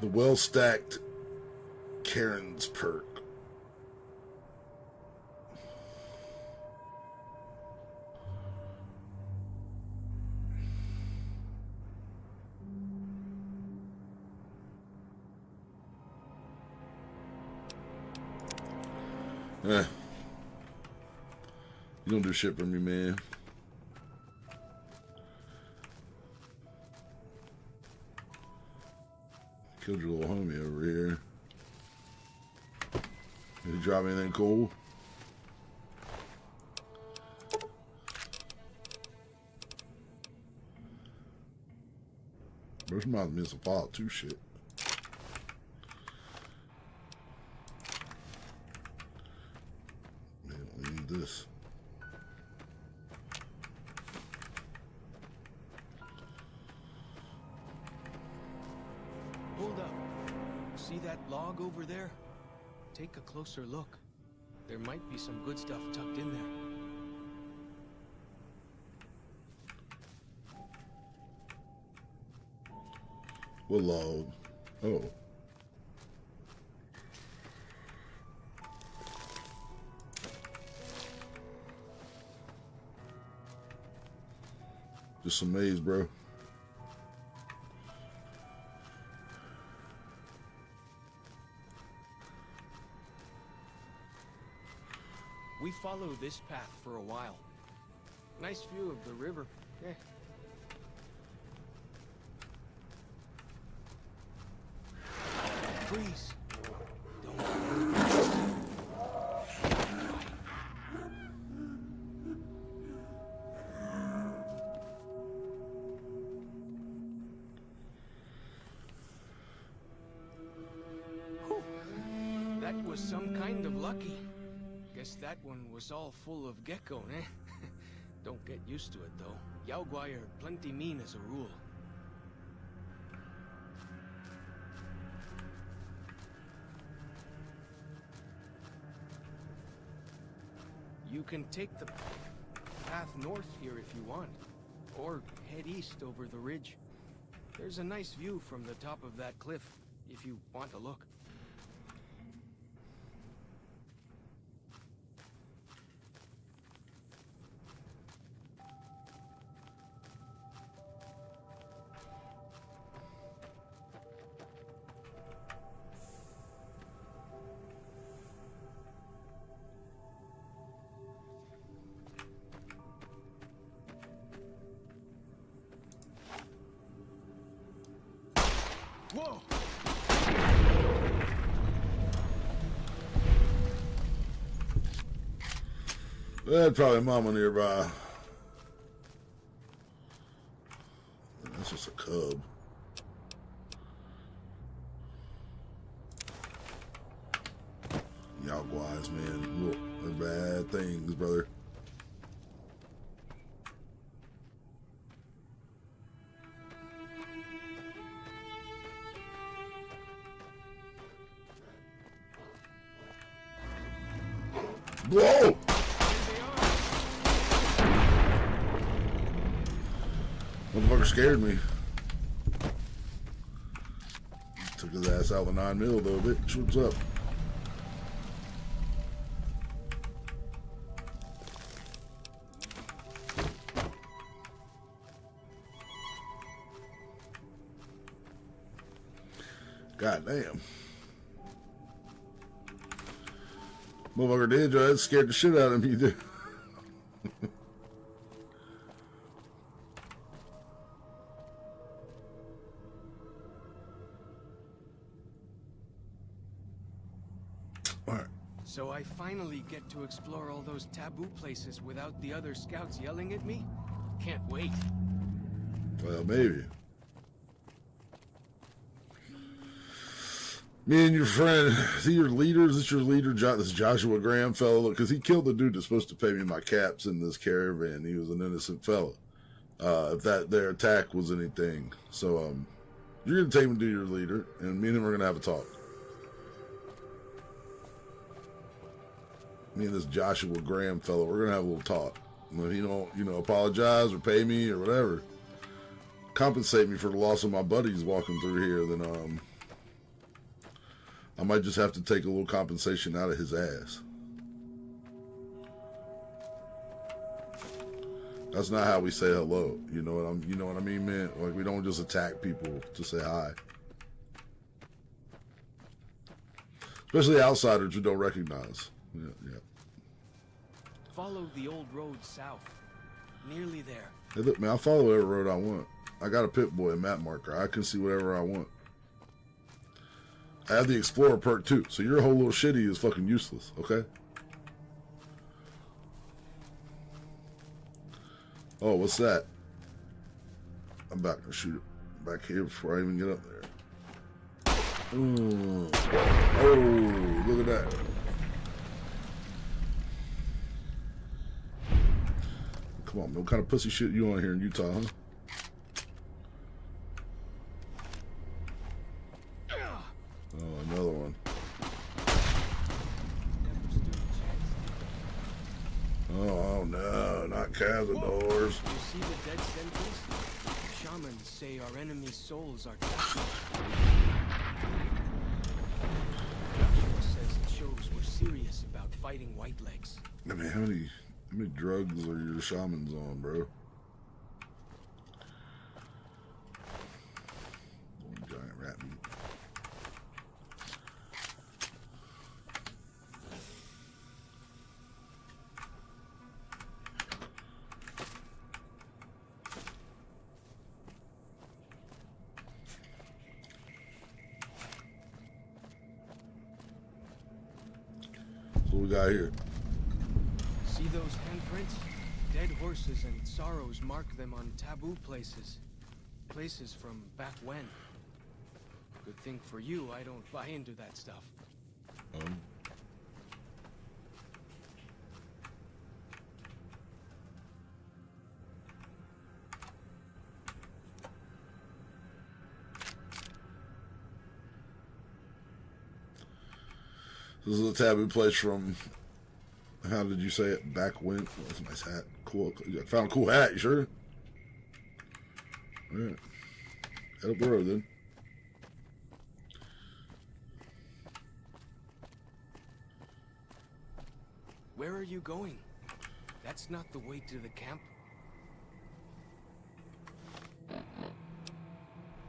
The well-stacked Karen's perk. You don't do shit for me, man. Killed your little homie over here. Did he drop anything cool? This reminds me of some Fallout 2 shit. Man, we need this. Hold up. See that log over there? Take a closer look. There might be some good stuff tucked in there. What log? Oh. Just some maize, bro. We followed this path for a while. Nice view of the river. Eh. Freeze. Don't move. That was some kind of lucky. Guess that one was all full of gecko, eh? Don't get used to it, though. Yao Guai are plenty mean as a rule. You can take the path north here if you want, or head east over the ridge. There's a nice view from the top of that cliff, if you want to look. Whoa! There's probably mama nearby. That's just a cub. Yao Guais, man. Look, they're bad things, brother. Whoa! Motherfucker scared me. Took his ass out with 9mm though, bitch. What's up? God damn. Motherfucker did, Joe. That scared the shit out of me, dude. So I finally get to explore all those taboo places without the other scouts yelling at me? Can't wait. Well, maybe. Me and your friend, is he your leader? Is this your leader, this Joshua Graham fellow? Because he killed the dude that's supposed to pay me my caps in this caravan. He was an innocent fellow. If their attack was anything. So, you're going to take him to your leader, and me and him are going to have a talk. Me and this Joshua Graham fellow, we're going to have a little talk. And if he don't, apologize or pay me or whatever, compensate me for the loss of my buddies walking through here, then, I might just have to take a little compensation out of his ass. That's not how we say hello. You know what I mean, man? Like, we don't just attack people to say hi. Especially outsiders who don't recognize. Yeah. Follow the old road south. Nearly there. Hey, look, man, I follow whatever road I want. I got a Pip-Boy map marker. I can see whatever I want. I have the Explorer perk too, so your whole little shitty is fucking useless, okay? Oh, what's that? I'm about to shoot it back here before I even get up there. Ooh. Oh, look at that. Come on, man. What kind of pussy shit you on here in Utah, huh? Oh, another one. Oh no, not cazadors. You see the dead sentries? Shamans say our enemy's souls are trapped. Joshua says it shows we're serious about fighting Whitelegs. I mean, how many drugs are your shamans on, bro? Giant rat meat. What we got here? See those handprints? Dead horses and sorrows mark them on taboo places. Places from back when. Good thing for you, I don't buy into that stuff. This is a taboo place from, how did you say it? Back when? Oh, that's a nice hat. Cool. You found a cool hat, you sure? Alright. Head up the road then. Where are you going? That's not the way to the camp.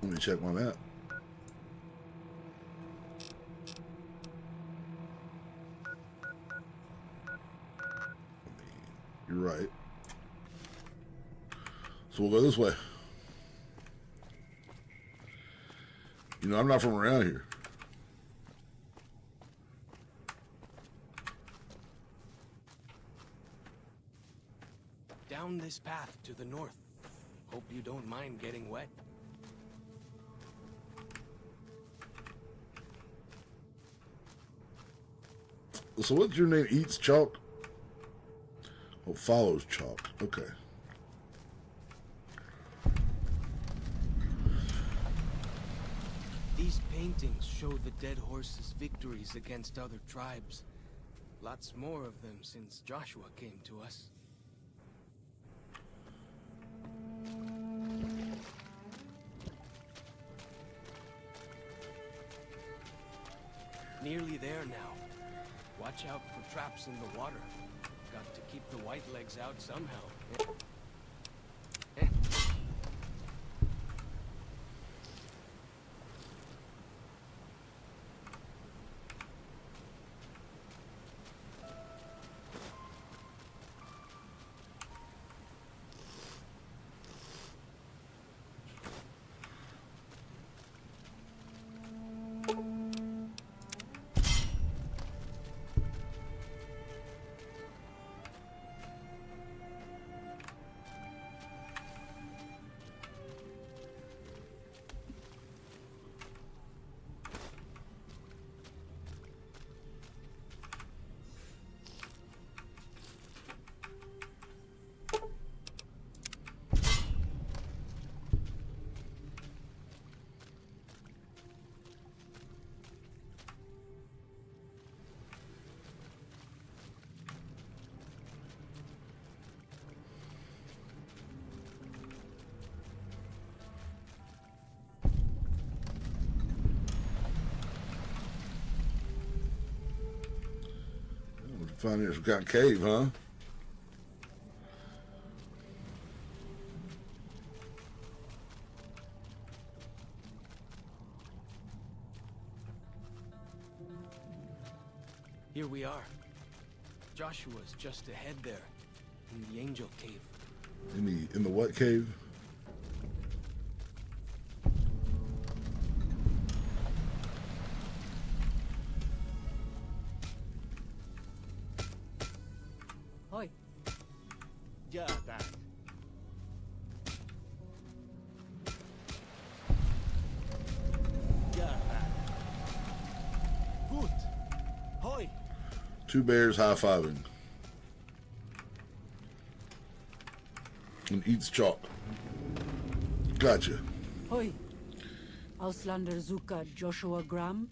Let me check my map. You're right. So we'll go this way. I'm not from around here. Down this path to the north. Hope you don't mind getting wet. So what's your name? Eats chalk? Oh, follows chalk. Okay. These paintings show the dead horses' victories against other tribes. Lots more of them since Joshua came to us. Nearly there now. Watch out for traps in the water. Got to keep the Whitelegs out somehow. Find here some kind of cave, huh? Here we are. Joshua's just ahead there, in the Angel Cave. In the what cave? Hoi. Ja, daar. Ja, daar. Goed. Hoi. Two bears high-fiving. And eats chalk. Gotcha. Hoi. Auslander Zuka Joshua Graham?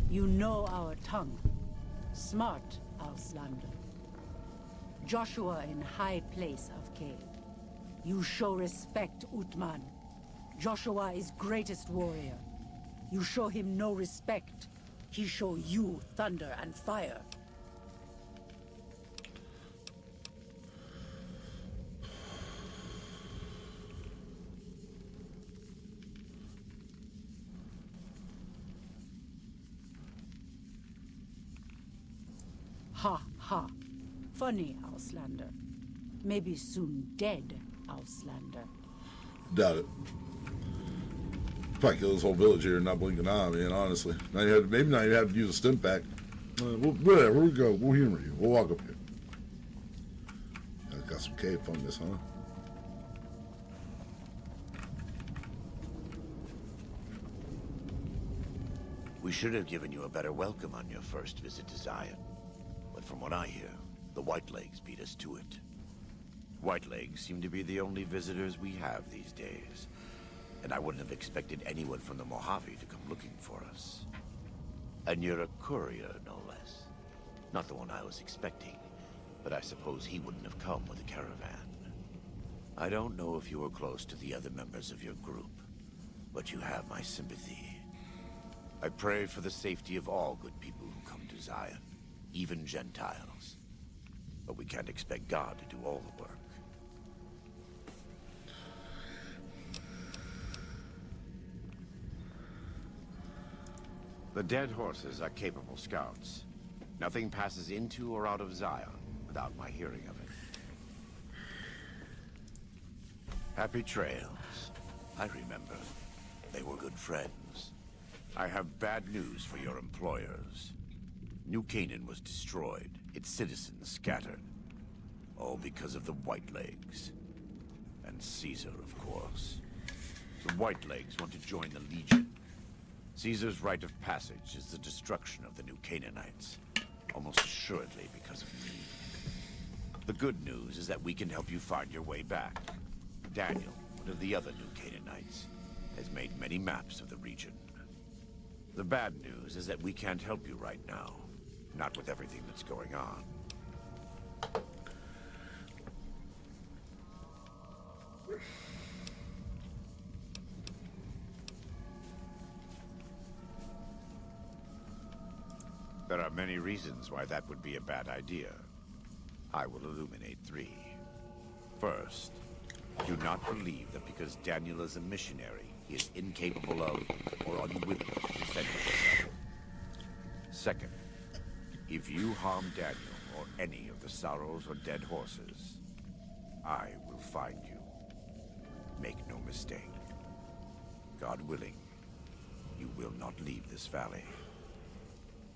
You know our tongue. Smart, Auslander. Joshua in high place of cave. You show respect, Utman. Joshua is greatest warrior. You show him no respect. He show you thunder and fire. Ha ha. Funny, Auslander. Maybe soon dead, Auslander. Doubt it. Probably kill this whole village here and not blink an eye, man, honestly. Now you have, maybe now you have to use a stim pack. Whatever, we'll go. We'll humor you. We'll walk up here. Got some cave fungus, huh? We should have given you a better welcome on your first visit to Zion. But from what I hear, the Whitelegs beat us to it. Whitelegs seem to be the only visitors we have these days. And I wouldn't have expected anyone from the Mojave to come looking for us. And you're a courier, no less. Not the one I was expecting, but I suppose he wouldn't have come with a caravan. I don't know if you were close to the other members of your group, but you have my sympathy. I pray for the safety of all good people who come to Zion, even Gentiles. But we can't expect God to do all the work. The dead horses are capable scouts. Nothing passes into or out of Zion without my hearing of it. Happy trails. I remember. They were good friends. I have bad news for your employers. New Canaan was destroyed, its citizens scattered. All because of the Whitelegs. And Caesar, of course. The Whitelegs want to join the Legion. Caesar's rite of passage is the destruction of the New Canaanites. Almost assuredly because of me. The good news is that we can help you find your way back. Daniel, one of the other New Canaanites, has made many maps of the region. The bad news is that we can't help you right now. Not with everything that's going on. There are many reasons why that would be a bad idea. I will illuminate 3. First, do not believe that because Daniel is a missionary, he is incapable of or unwilling to defend himself. Second, if you harm Daniel or any of the Sorrows or Dead Horses, I will find you. Make no mistake. God willing, you will not leave this valley.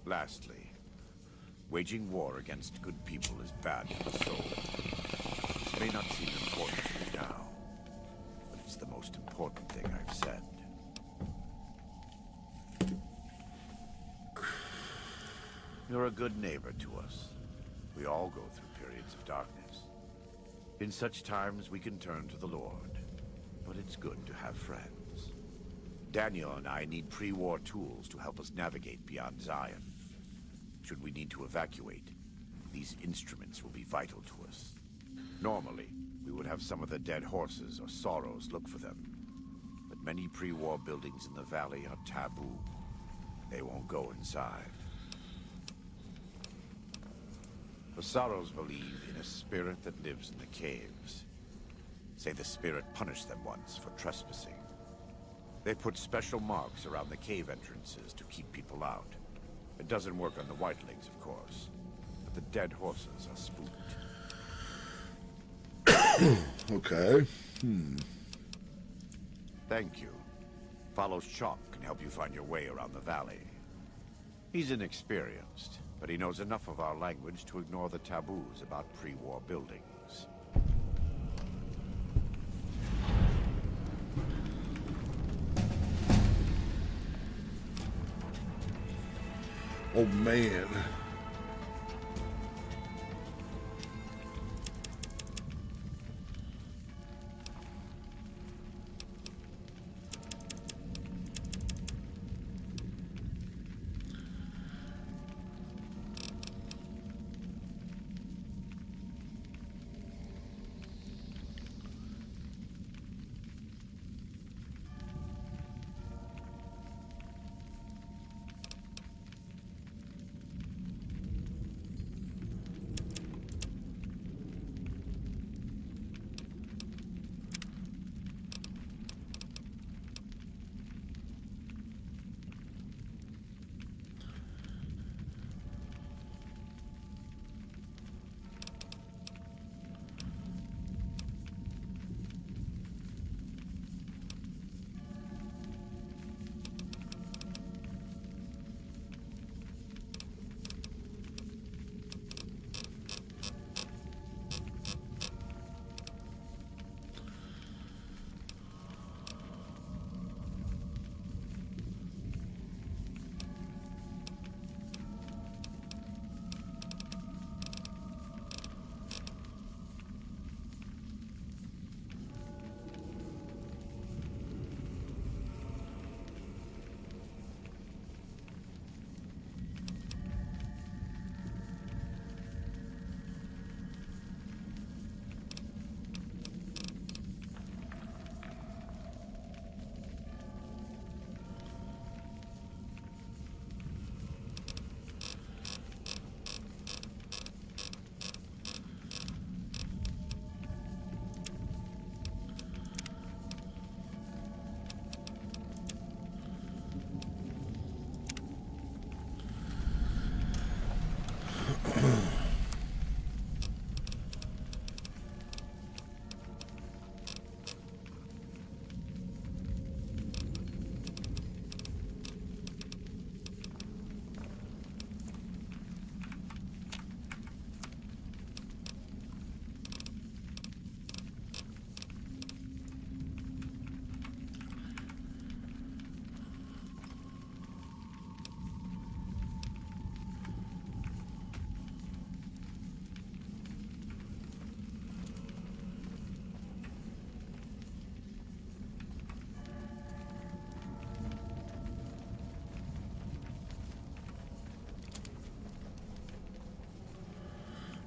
Lastly, waging war against good people is bad for the soul. This may not seem important to you now, but it's the most important thing I've said. You're a good neighbor to us. We all go through periods of darkness. In such times, we can turn to the Lord. But it's good to have friends. Daniel and I need pre-war tools to help us navigate beyond Zion. Should we need to evacuate, these instruments will be vital to us. Normally, we would have some of the Dead Horses or Sorrows look for them. But many pre-war buildings in the valley are taboo. They won't go inside. The Sorrows believe in a spirit that lives in the caves. Say the spirit punished them once for trespassing. They put special marks around the cave entrances to keep people out. It doesn't work on the Whitelings, of course. But the Dead Horses are spooked. Okay. Thank you. Follow Chalk can help you find your way around the valley. He's inexperienced, but he knows enough of our language to ignore the taboos about pre-war buildings. Oh man.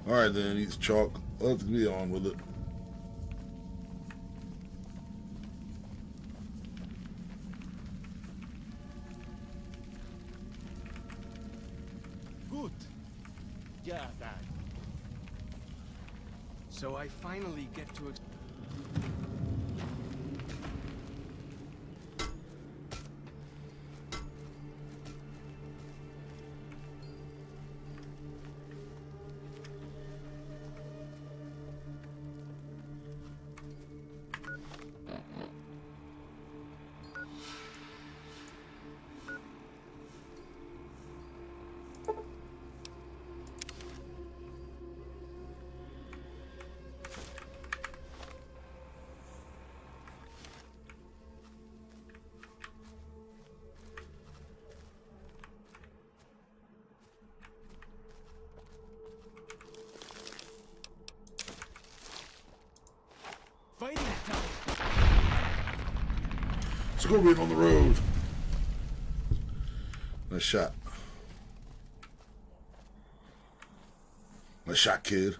Alright then, eats Chalk. Let's be on with it. Good. Yeah, Dad. So I finally get to Scorpion on the road. Nice shot. Nice shot, kid.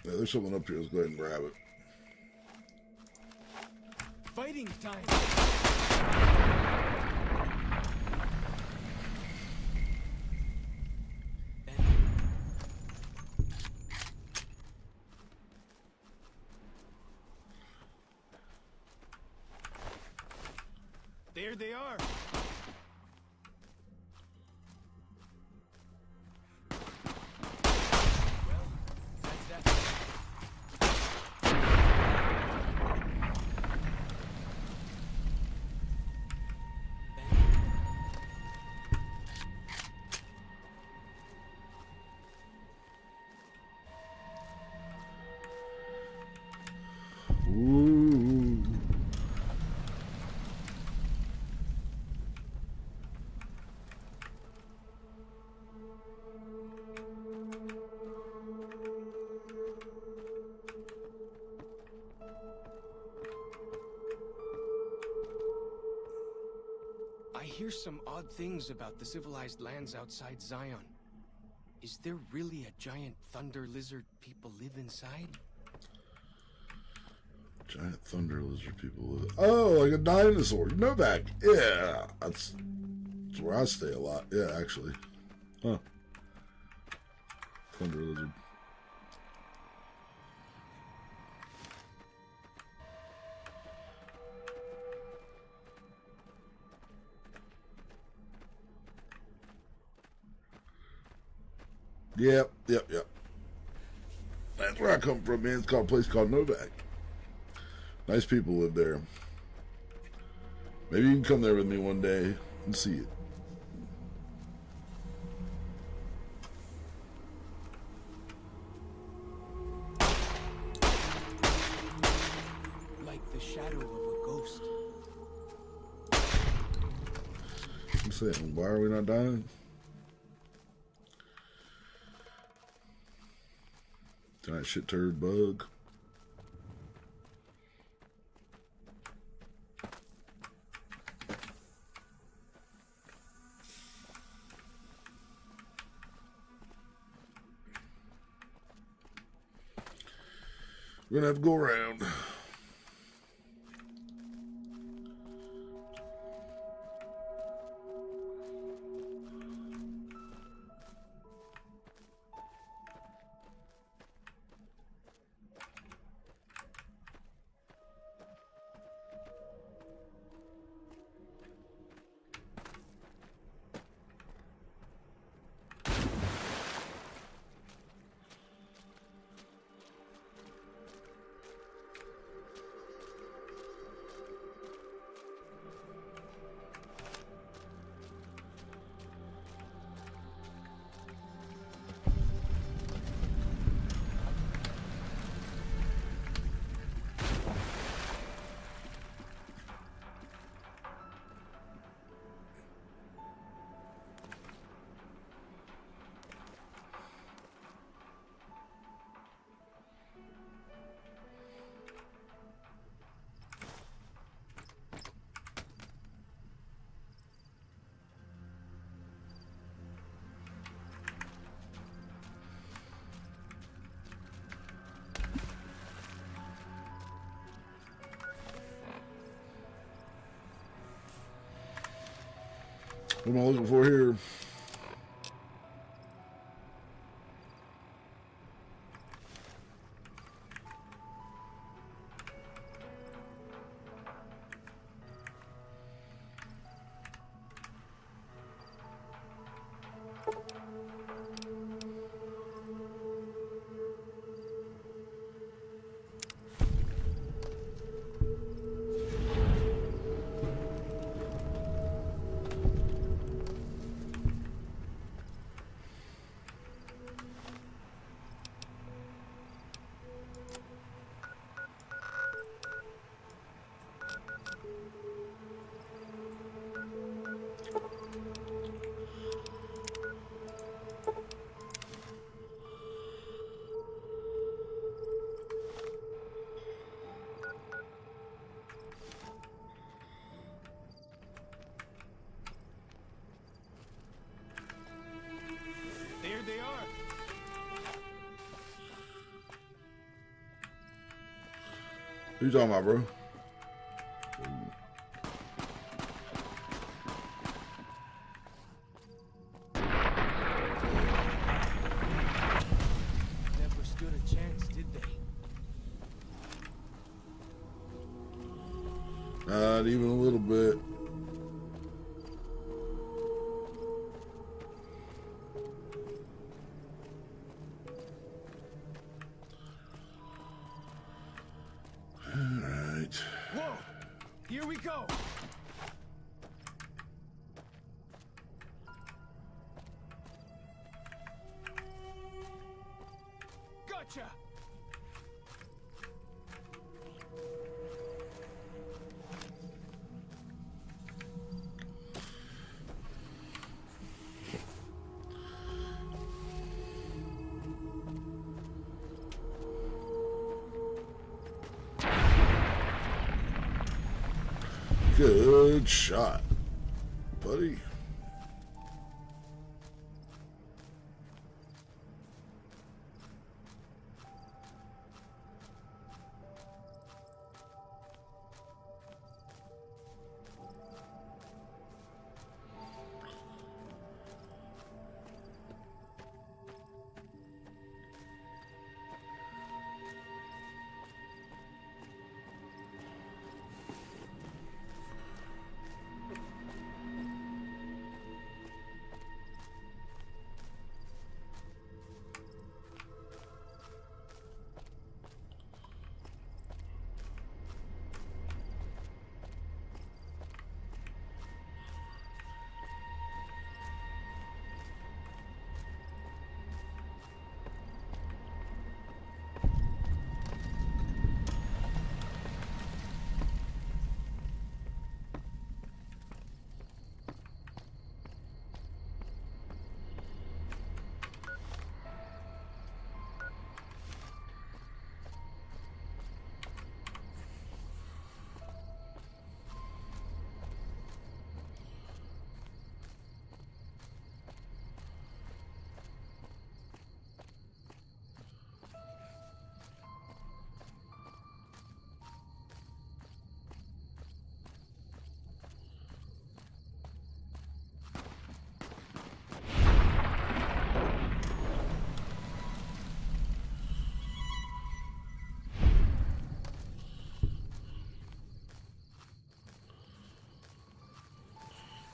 Yeah, there's something up here. Let's go ahead and grab it. Fighting time. There they are. Ooh. I hear some odd things about the civilized lands outside Zion. Is there really a giant thunder lizard people live inside? Giant thunder lizard people live. Oh, like a dinosaur. You know that? Yeah, that's where I stay a lot. Yeah, actually. Huh. Thunder lizard. Yep. That's where I come from, man. It's called a place called Novak. Nice people live there. Maybe you can come there with me one day and see it. Like the shadow of a ghost. I'm saying, why are we not dying? Giant shit turd bug. We're gonna have to go around. What am I looking for here? Who you talking about, bro? Never stood a chance, did they? Not even a little bit. Whoa! Here we go! Gotcha! Good shot, buddy.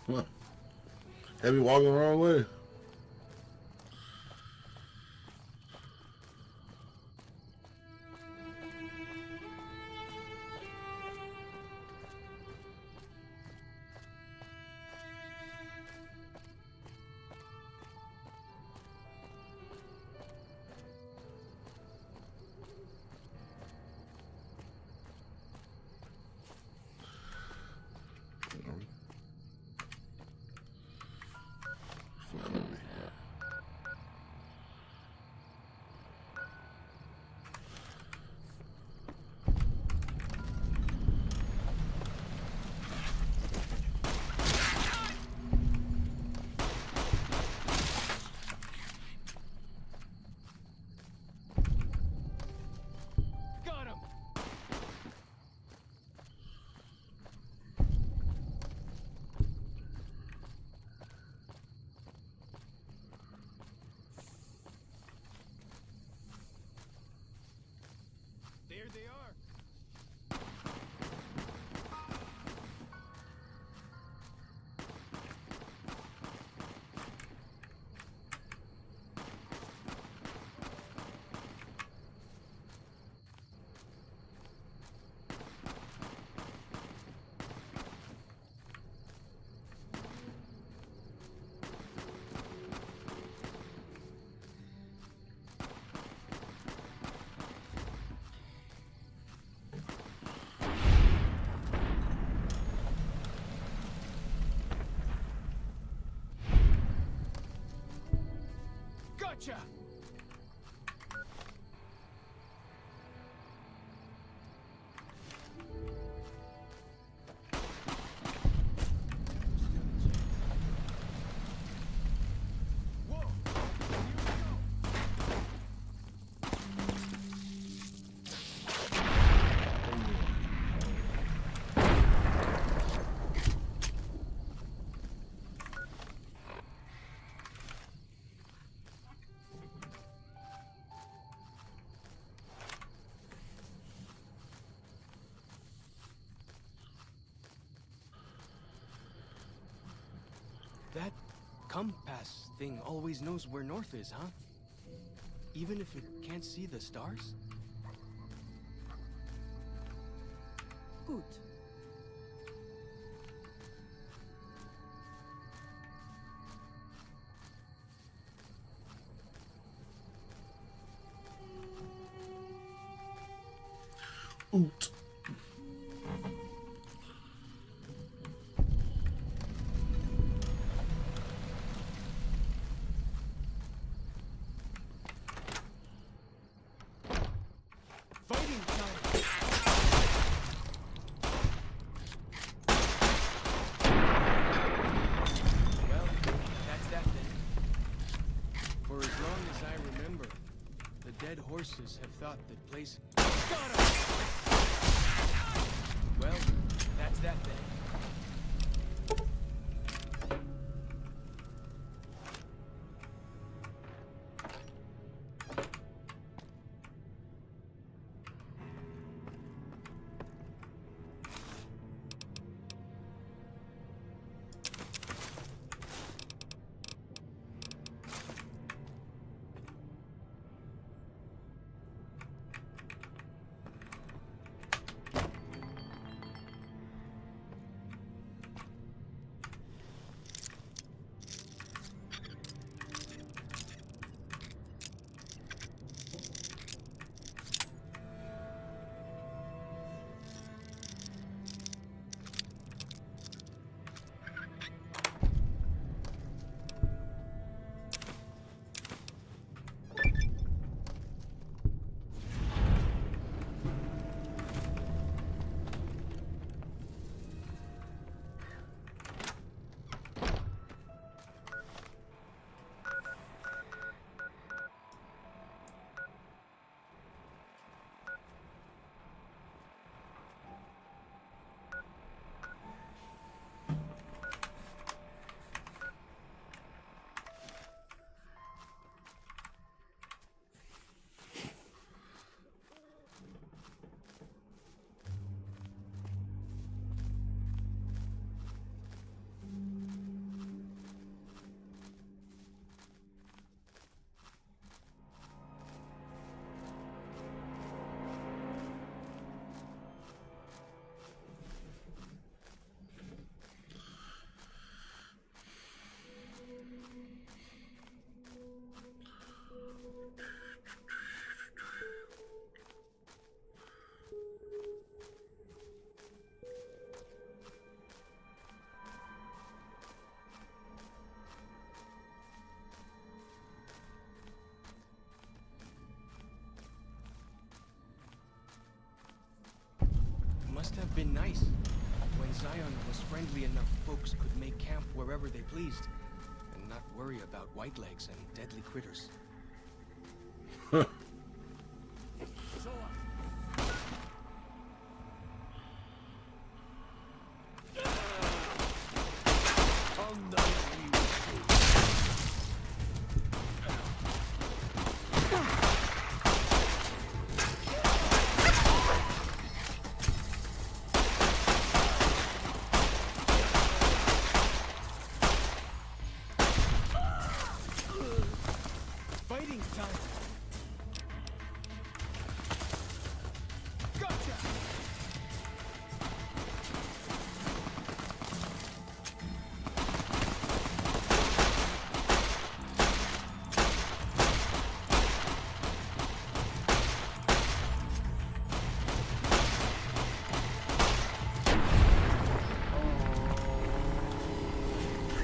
What? Have you walking the wrong way? There they are. Gotcha! that compass thing always knows where north is, huh? Even if it can't see the stars? Gut. Oot. Fighting time! Well, that's that then. For as long as I remember, the dead horses have thought that place... Got him! Well, that's that then. Must have been nice. When Zion was friendly enough, folks could make camp wherever they pleased, and not worry about whitelegs and deadly critters. Fighting time! Gotcha!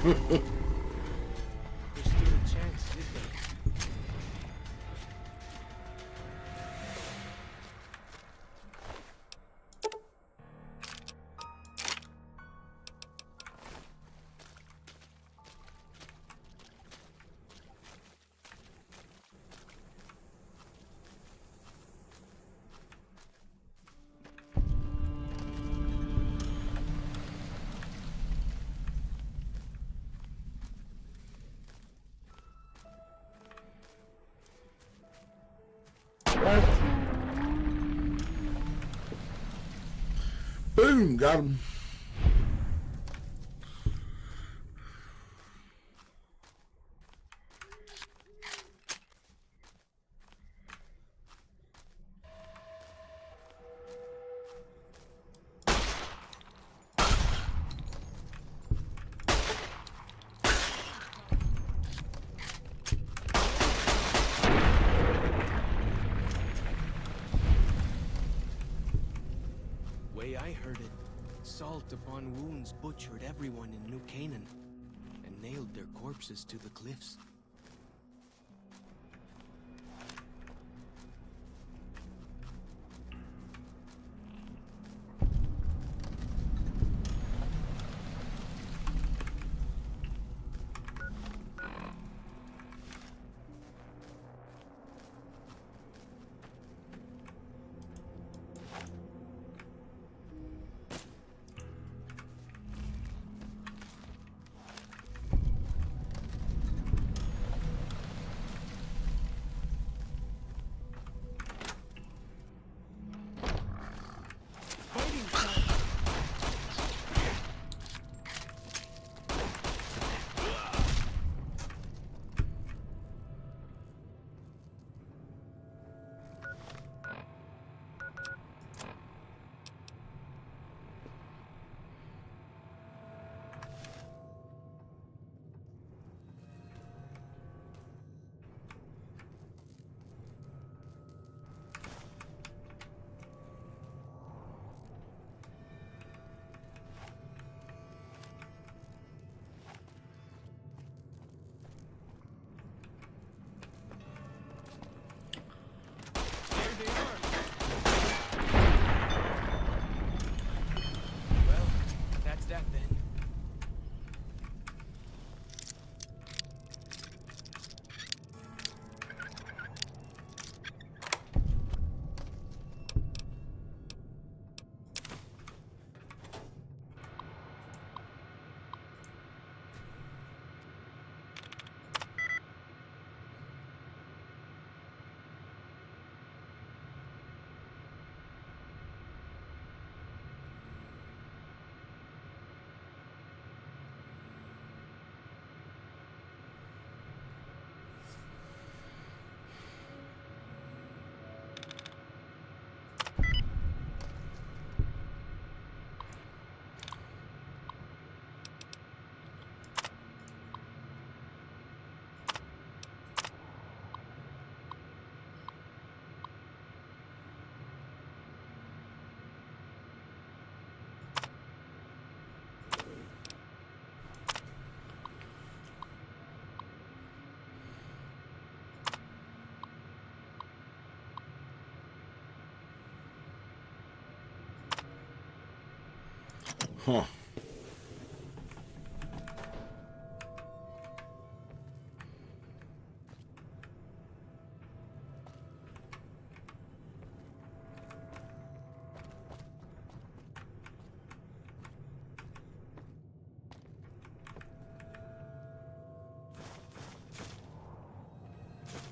There's still a chance, isn't there? Boom, got him. heard it, salt upon wounds butchered everyone in New Canaan and nailed their corpses to the cliffs. Well, that's that then. Huh.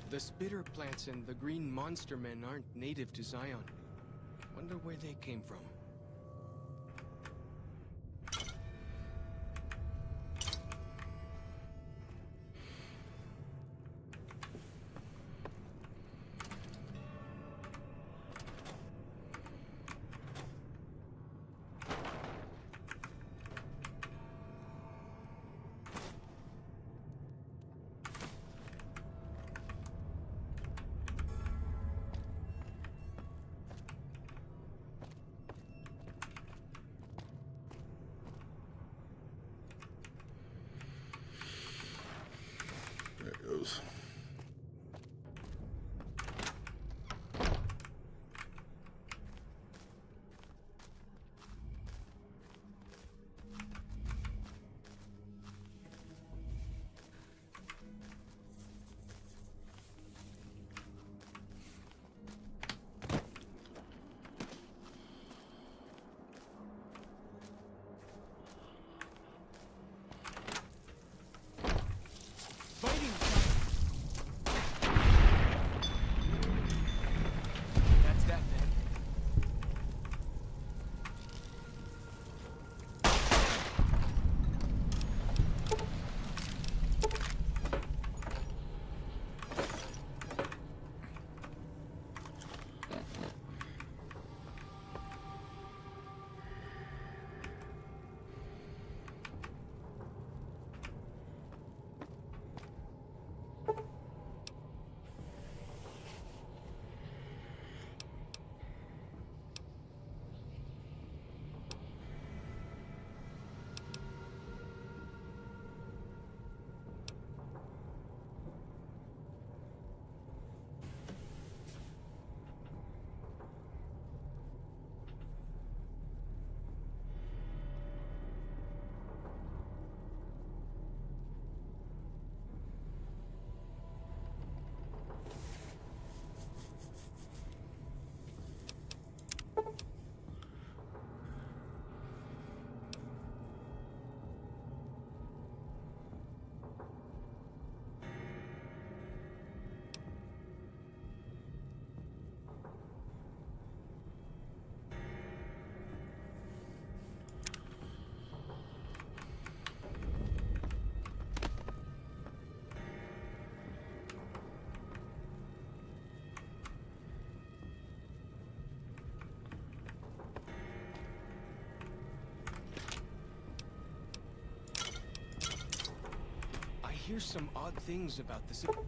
The spitter plants and the green monster men aren't native to Zion. Wonder where they came from. hear some odd things about the civilized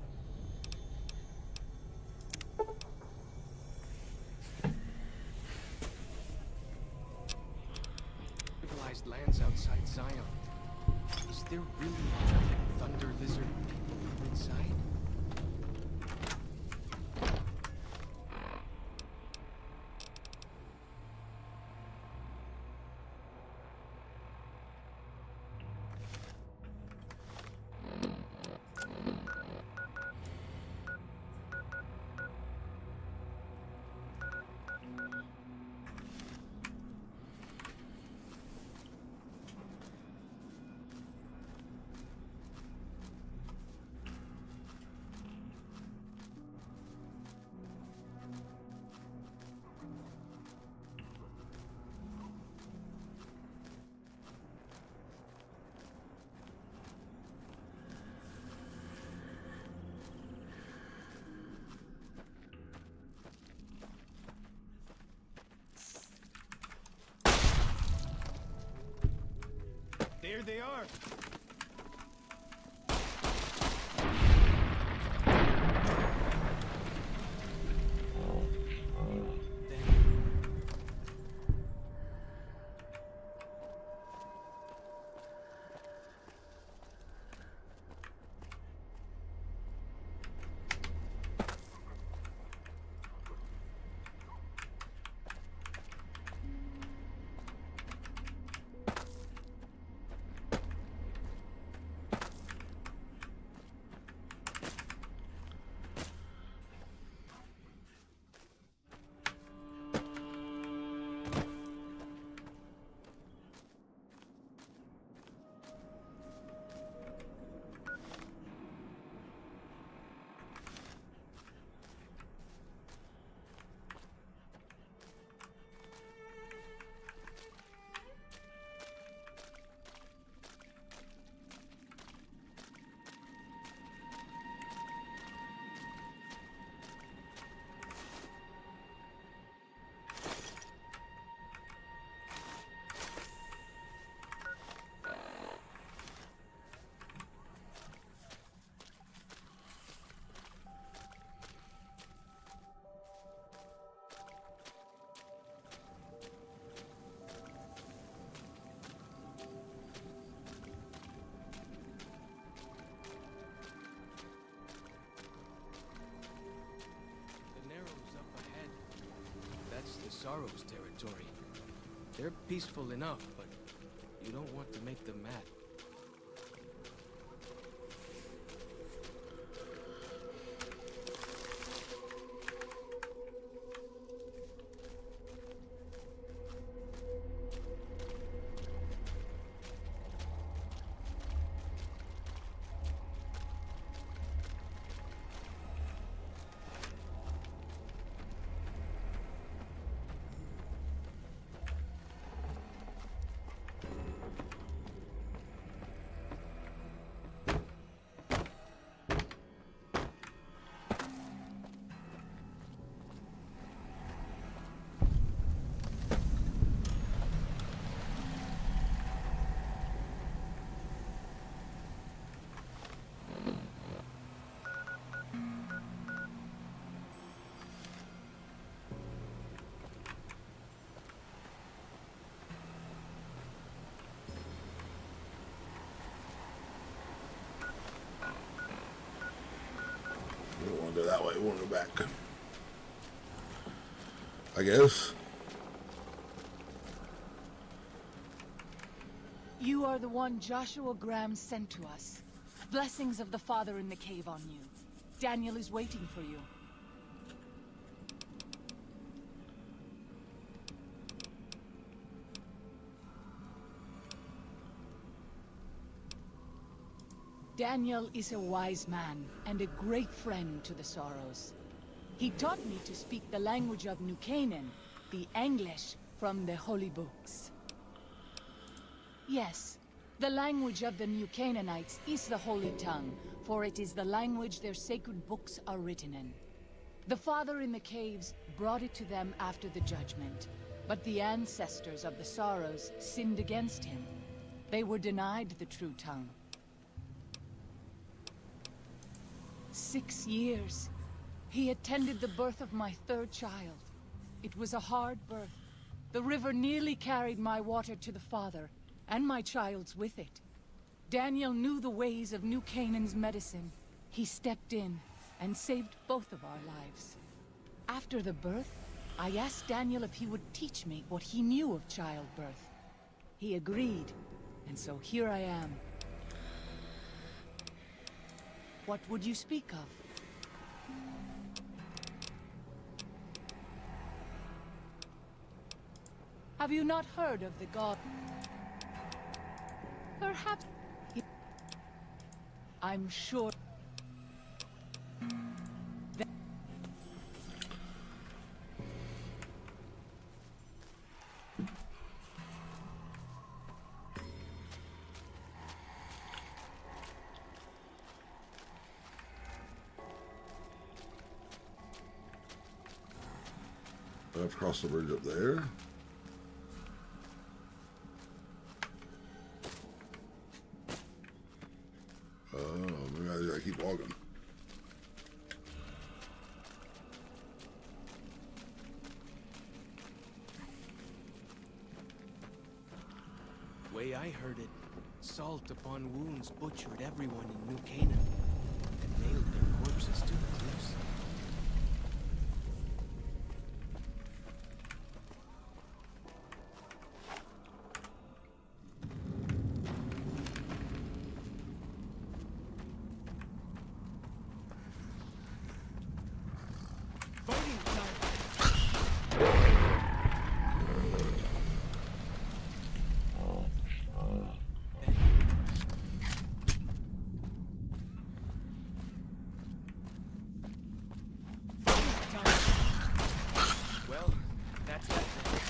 lands outside Zion. Is there really a giant thunder lizard inside? There they are. Sorrow's territory. They're peaceful enough, but you don't want to make them mad. We don't want to go that way. We want to go back, I guess. You are the one Joshua Graham sent to us. Blessings of the Father in the cave on you. Daniel is waiting for you. Daniel is a wise man and a great friend to the Sorrows. He taught me to speak the language of New Canaan, the English from the Holy Books. Yes, the language of the New Canaanites is the Holy Tongue, for it is the language their sacred books are written in. The Father in the caves brought it to them after the judgment, but the ancestors of the Sorrows sinned against him. They were denied the true tongue. 6 years. He attended the birth of my 3rd child. It was a hard birth. The river nearly carried my water to the father, and my child's with it. Daniel knew the ways of New Canaan's medicine. He stepped in and saved both of our lives. After the birth, I asked Daniel if he would teach me what he knew of childbirth. He agreed, and so here I am. What would you speak of? Have you not heard of the god? Perhaps... I'm sure... I have to cross the bridge up there. Oh, maybe I gotta keep walking. Way I heard it, salt upon wounds butchered everyone in New Canaan and nailed their corpses to the cliffs. Well, that's that then.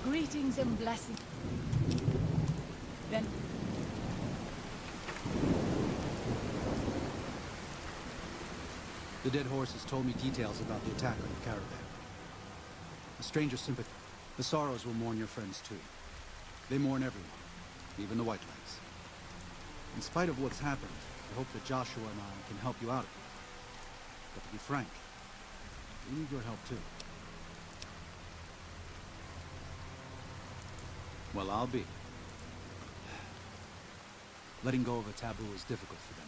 Greetings and blessings. Then... The Dead Horse has told me details about the attack on the caravan. A stranger's sympathy. The Sorrows will mourn your friends too. They mourn everyone, even the Whitelegs. In spite of what's happened, I hope that Joshua and I can help you out of it. But to be frank, we need your help too. Well, I'll be. Letting go of a taboo is difficult for them.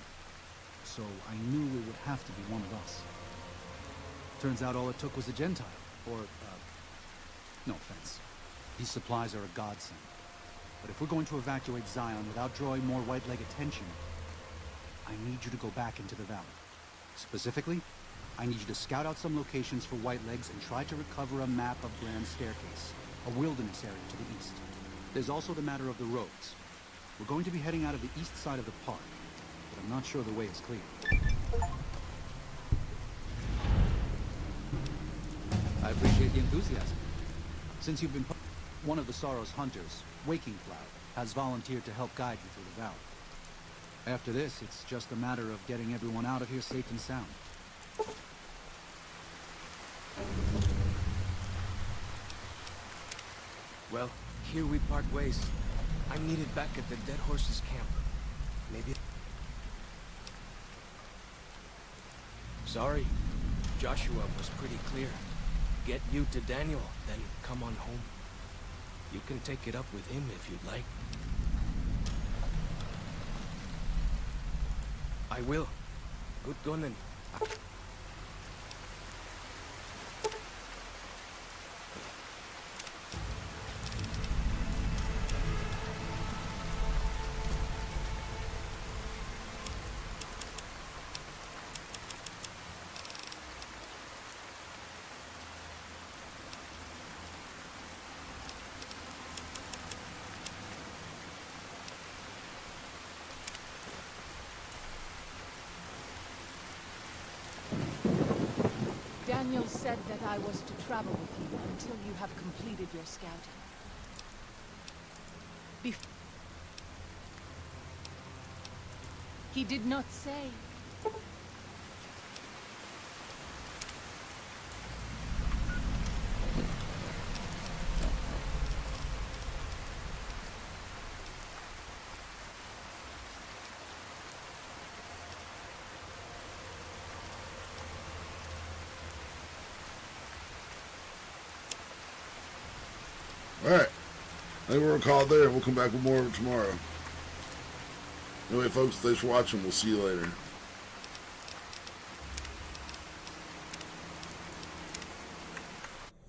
So I knew it would have to be one of us. Turns out all it took was a Gentile. Or, no offense. These supplies are a godsend. But if we're going to evacuate Zion without drawing more White-Leg attention, I need you to go back into the valley. Specifically, I need you to scout out some locations for White-Legs and try to recover a map of Grand Staircase, a wilderness area to the east. There's also the matter of the roads. We're going to be heading out of the east side of the park, but I'm not sure the way is clear. I appreciate the enthusiasm. Since you've been one of the Sorrow's hunters, Waking Cloud, has volunteered to help guide you through the valley. After this, it's just a matter of getting everyone out of here safe and sound. Well, here we part ways. I'm needed back at the Dead Horse's camp. Maybe... Sorry. Joshua was pretty clear. Get you to Daniel, then come on home. You can take it up with him if you'd like. I will. Good gunning. Daniel said that I was to travel with you until you have completed your scouting. He did not say. Alright. I think we're going to call it there. We'll come back with more tomorrow. Anyway, folks, thanks for watching. We'll see you later.